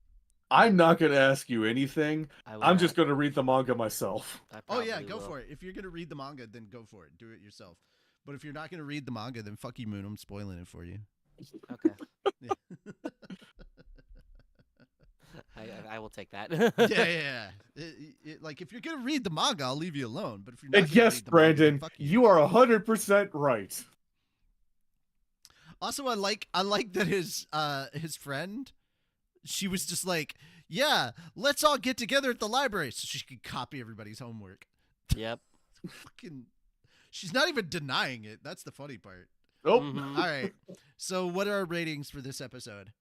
B: I'm not going to ask you anything. I'm just
C: not.
B: going to read the manga myself.
A: Oh yeah, go
C: will.
A: for it. If you're going to read the manga, then go for it. Do it yourself. But if you're not going to read the manga, then fuck you, Moon. I'm spoiling it for you.
C: Okay.
A: Yeah.
C: I will take that.
A: yeah. Like if you're going to read the manga, I'll leave you alone. But if you're not,
B: And yes,
A: read the manga, then
B: Brandon,
A: fuck
B: you are 100% right.
A: Also, I like that his friend, she was just like, yeah, let's all get together at the library so she could copy everybody's homework.
C: Yep.
A: Fucking, she's not even denying it. That's the funny part.
B: Oh,
C: Mhm.
A: All right. So, what are our ratings for this episode?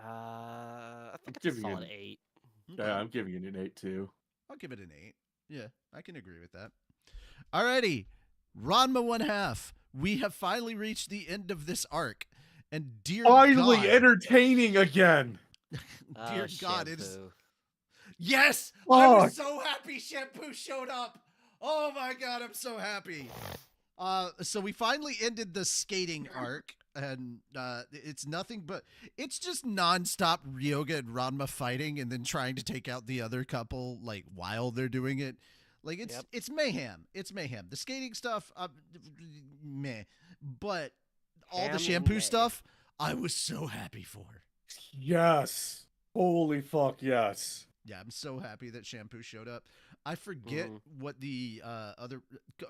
C: I think it's a
B: giving
C: solid
B: it-
C: 8.
B: yeah, I'm giving it an 8 too.
A: I'll give it an 8. Yeah, I can agree with that. Alrighty. Ranma 1 half. We have finally reached the end of this arc. And dear
B: Finally
A: God,
B: entertaining again.
A: dear God, it is.
C: Shampoo.
A: Yes! I was
B: Fuck.
A: so happy Shampoo showed up. Oh my God, I'm so happy. So we finally ended the skating arc, and it's nothing but it's just nonstop Ryoga and Ranma fighting, and then trying to take out the other couple like while they're doing it. Like it's mayhem. It's mayhem. The skating stuff, meh, but all the shampoo
C: Meh.
A: stuff, I was so happy for.
B: Yes. Holy fuck, yes.
A: Yeah, I'm so happy that Shampoo showed up. I forget what the other.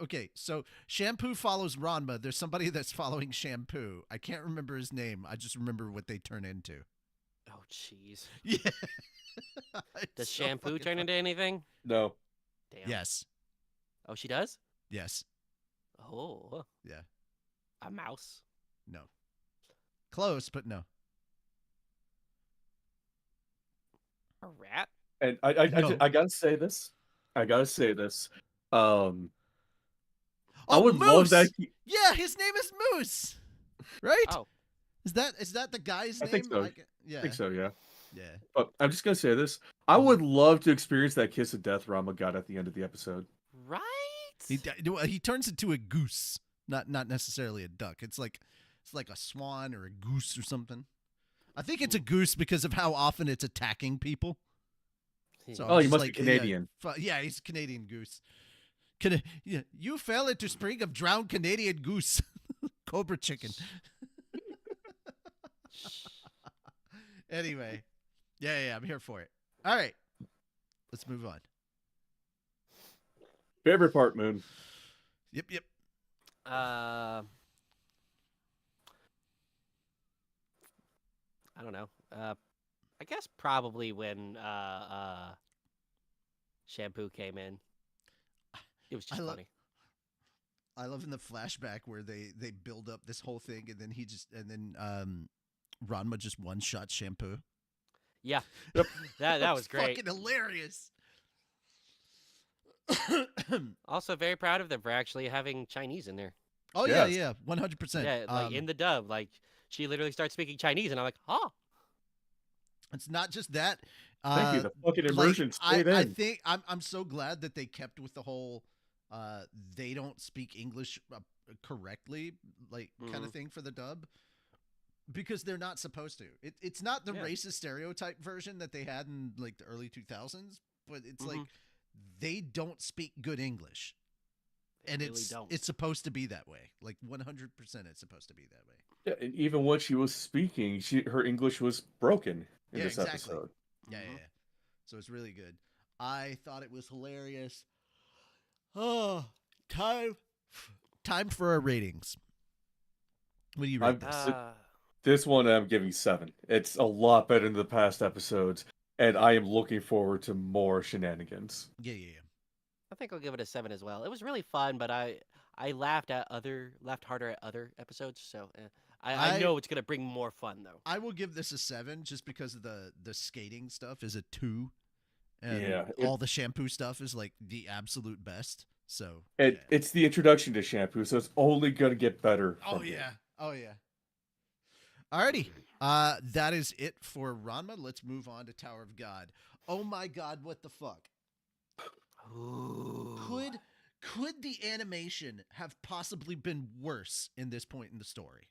A: Okay, so Shampoo follows Ranma. There's somebody that's following Shampoo. I can't remember his name. I just remember what they turn into.
C: jeez.
A: Yeah.
C: Does
A: It's so
C: Shampoo
A: fucking
C: turn
A: funny.
C: into anything?
B: No.
C: Damn.
A: Yes.
C: Oh, she does?
A: Yes.
C: Oh,
A: Yeah.
C: a mouse.
A: No. Close, but no.
C: A rat?
B: And I
A: No.
B: gotta say this. I gotta say this. Um, I
A: Oh,
B: would love that.
A: Moose. Yeah, his name is Moose. Right?
C: Oh,
A: Is that the guy's
B: I
A: name?
B: think so.
A: Yeah.
B: I think so, yeah.
A: Yeah.
B: But I'm just gonna say this. I would love to experience that kiss of death Rama got at the end of the episode.
C: right?
A: He turns into a goose, not necessarily a duck. It's like a swan or a goose or something. I think it's a goose because of how often it's attacking people. So
B: Oh,
A: I'm
B: he
A: just
B: must
A: like,
B: be Canadian.
A: Yeah, he's a Canadian goose. Yeah, you fell into spring of drowned Canadian goose. Cobra chicken. Anyway. Yeah, I'm here for it. All right. Let's move on.
B: Favorite part, Moon.
A: Yep.
C: I don't know. I guess probably when Shampoo came in. It was just funny.
A: I love in the flashback where they build up this whole thing and then Ranma just one shot Shampoo.
C: Yeah.
B: Yep.
C: That was great.
A: Fucking hilarious.
C: Also very proud of them for actually having Chinese in there.
A: Oh
B: Yes.
A: yeah, 100%.
C: Yeah, like in the dub, like she literally starts speaking Chinese, and I'm like, oh,
A: It's not just that.
B: Thank you. The fucking immersion stayed
A: I
B: in.
A: think I'm so glad that they kept with the whole they don't speak English correctly, like kind of thing for the dub, because they're not supposed to. It's not the racist stereotype version that they had in like the early 2000s, but it's like they don't speak good English. And
C: really don't.
A: it's supposed to be that way. Like 100% it's supposed to be that way.
B: Yeah, and even when she was speaking, her English was broken in this
A: exactly.
B: episode.
A: Yeah. So it's really good. I thought it was hilarious. Oh, time for our ratings. What do you rate this?
B: This one I'm giving 7. It's a lot better than the past episodes, and I am looking forward to more shenanigans.
A: Yeah.
C: I think I'll give it a 7 as well. It was really fun, but I laughed harder at other episodes, so I know it's gonna bring more fun though.
A: I will give this a 7 just because of the skating stuff is a 2. And
B: Yeah,
A: all the Shampoo stuff is like the absolute best. So
B: it's the introduction to Shampoo, so it's only gonna get better.
A: Oh yeah. Alrighty. That is it for Ranma. Let's move on to Tower of God. Oh my God, what the fuck?
C: Ooh.
A: Could the animation have possibly been worse in this point in the story?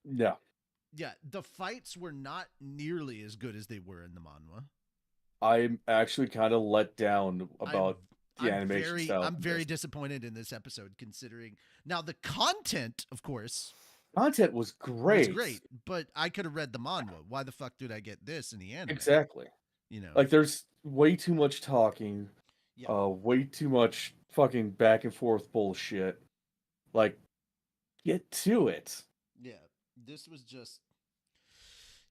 B: No.
A: Yeah, the fights were not nearly as good as they were in the manhwa.
B: I'm actually kind of let down about the animation style.
A: I'm very disappointed in this episode, considering now the content, of course.
B: Content was great.
A: But I could have read the manhwa. Why the fuck did I get this in the anime?
B: Exactly.
A: You know,
B: like there's way too much talking.
A: Yeah.
B: Way too much fucking back and forth bullshit. Like, get to it.
A: Yeah, this was just.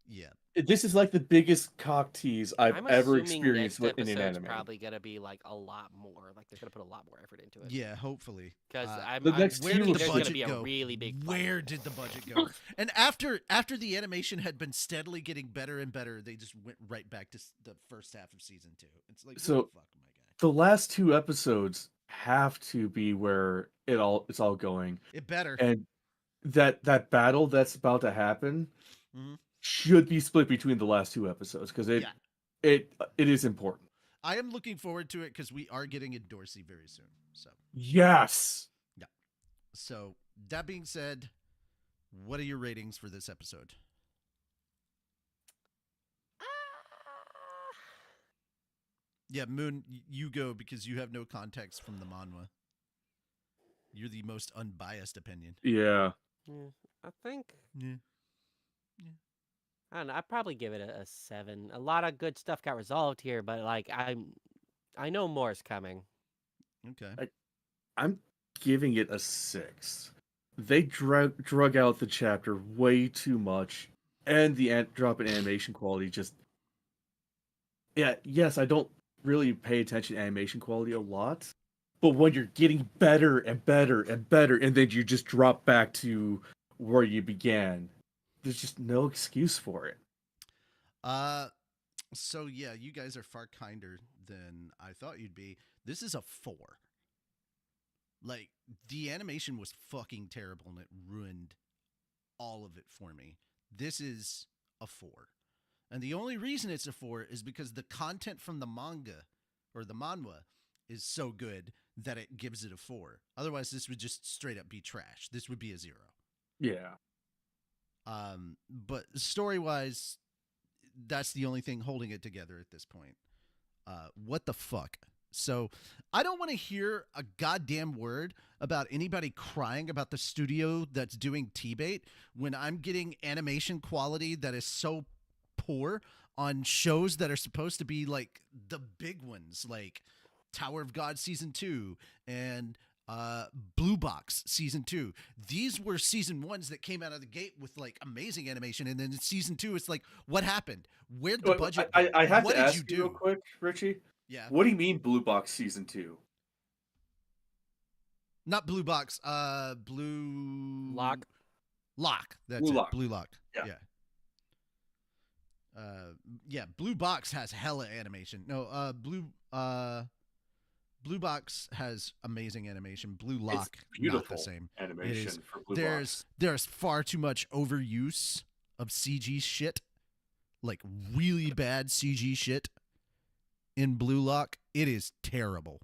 A: Yeah.
B: This is like the biggest cock tease I've
C: I'm
B: ever
C: assuming
B: experienced
C: next
B: in an
C: episode's
B: anime.
C: probably gonna be like a lot more. Like they're gonna put a lot more effort into it.
A: Yeah, hopefully.
C: Because
B: the next
A: where
B: few
A: did the
C: there's
A: budget
C: gonna be a
A: go?
C: really big.
A: Where did the budget go? And after the animation had been steadily getting better and better, they just went right back to the first half of season 2. It's like,
B: So-
A: what the fuck, my guy?
B: The last 2 episodes have to be where it's all going.
A: It better.
B: And that battle that's about to happen
A: Mhm.
B: should be split between the last 2 episodes because it is important.
A: I am looking forward to it because we are getting a Dorsey very soon.
B: Yes.
A: So that being said, what are your ratings for this episode? Yeah, Moon, you go because you have no context from the manhwa. You're the most unbiased opinion.
B: Yeah.
C: I think.
A: Yeah.
C: I don't know. I'd probably give it a 7. A lot of good stuff got resolved here, but like I know more is coming.
A: Okay.
B: I'm giving it a 6. They drug out the chapter way too much, and the drop in animation quality just. Yeah, yes, I don't really pay attention to animation quality a lot, but when you're getting better and better and better, and then you just drop back to where you began, there's just no excuse for it.
A: Uh, so yeah, you guys are far kinder than I thought you'd be. This is a 4. Like, the animation was fucking terrible and it ruined all of it for me. This is a 4. And the only reason it's a 4 is because the content from the manga or the manhwa is so good that it gives it a 4. Otherwise, this would just straight up be trash. This would be a 0.
B: Yeah.
A: But story wise, that's the only thing holding it together at this point. What the fuck? So I don't want to hear a goddamn word about anybody crying about the studio that's doing T-Bait when I'm getting animation quality that is so poor on shows that are supposed to be like the big ones, like Tower of God season 2 and Blue Box season 2. These were season 1s that came out of the gate with like amazing animation, and then in season 2 it's like, what happened? Where'd the budget go?
B: I have
A: what
B: to
A: did
B: ask
A: you
B: you
A: do?
B: real quick, Richie.
A: Yeah.
B: What do you mean Blue Box Season 2?
A: Not Blue Box, Blue
C: Lock.
A: Lock. That's
B: Blue
A: it.
B: Lock.
A: Blue Lock.
B: Yeah.
A: Yeah, Blue Box has hella animation. No, Blue Box has amazing animation. Blue Lock,
B: It's beautiful
A: not the same.
B: animation for Blue Box.
A: There's far too much overuse of CG shit, like really bad CG shit in Blue Lock. It is terrible.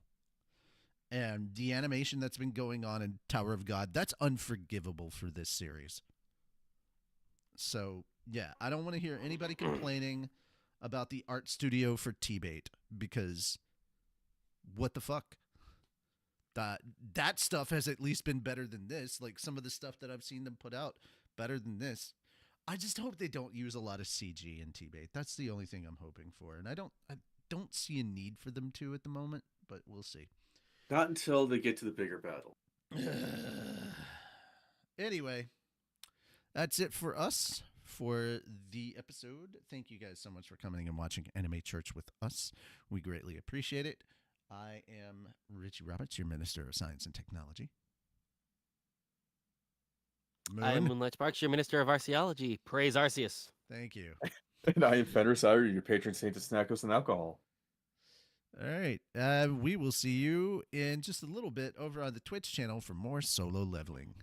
A: And the animation that's been going on in Tower of God, that's unforgivable for this series. So, yeah, I don't want to hear anybody complaining about the art studio for T-Bait because what the fuck? That stuff has at least been better than this. Like some of the stuff that I've seen them put out, better than this. I just hope they don't use a lot of CG in T-Bait. That's the only thing I'm hoping for. And I don't see a need for them to at the moment, but we'll see.
B: Not until they get to the bigger battle.
A: Anyway, that's it for us for the episode. Thank you guys so much for coming and watching Anime Church with us. We greatly appreciate it. I am Richie Roberts, your Minister of Science and Technology.
C: I am
A: Moon.
C: Moonlight Sparks, your Minister of Arceology. Praise Arceus.
A: Thank you.
B: And I am Fenrir Sauer, your patron saint of snackos and alcohol.
A: All right. We will see you in just a little bit over on the Twitch channel for more solo leveling.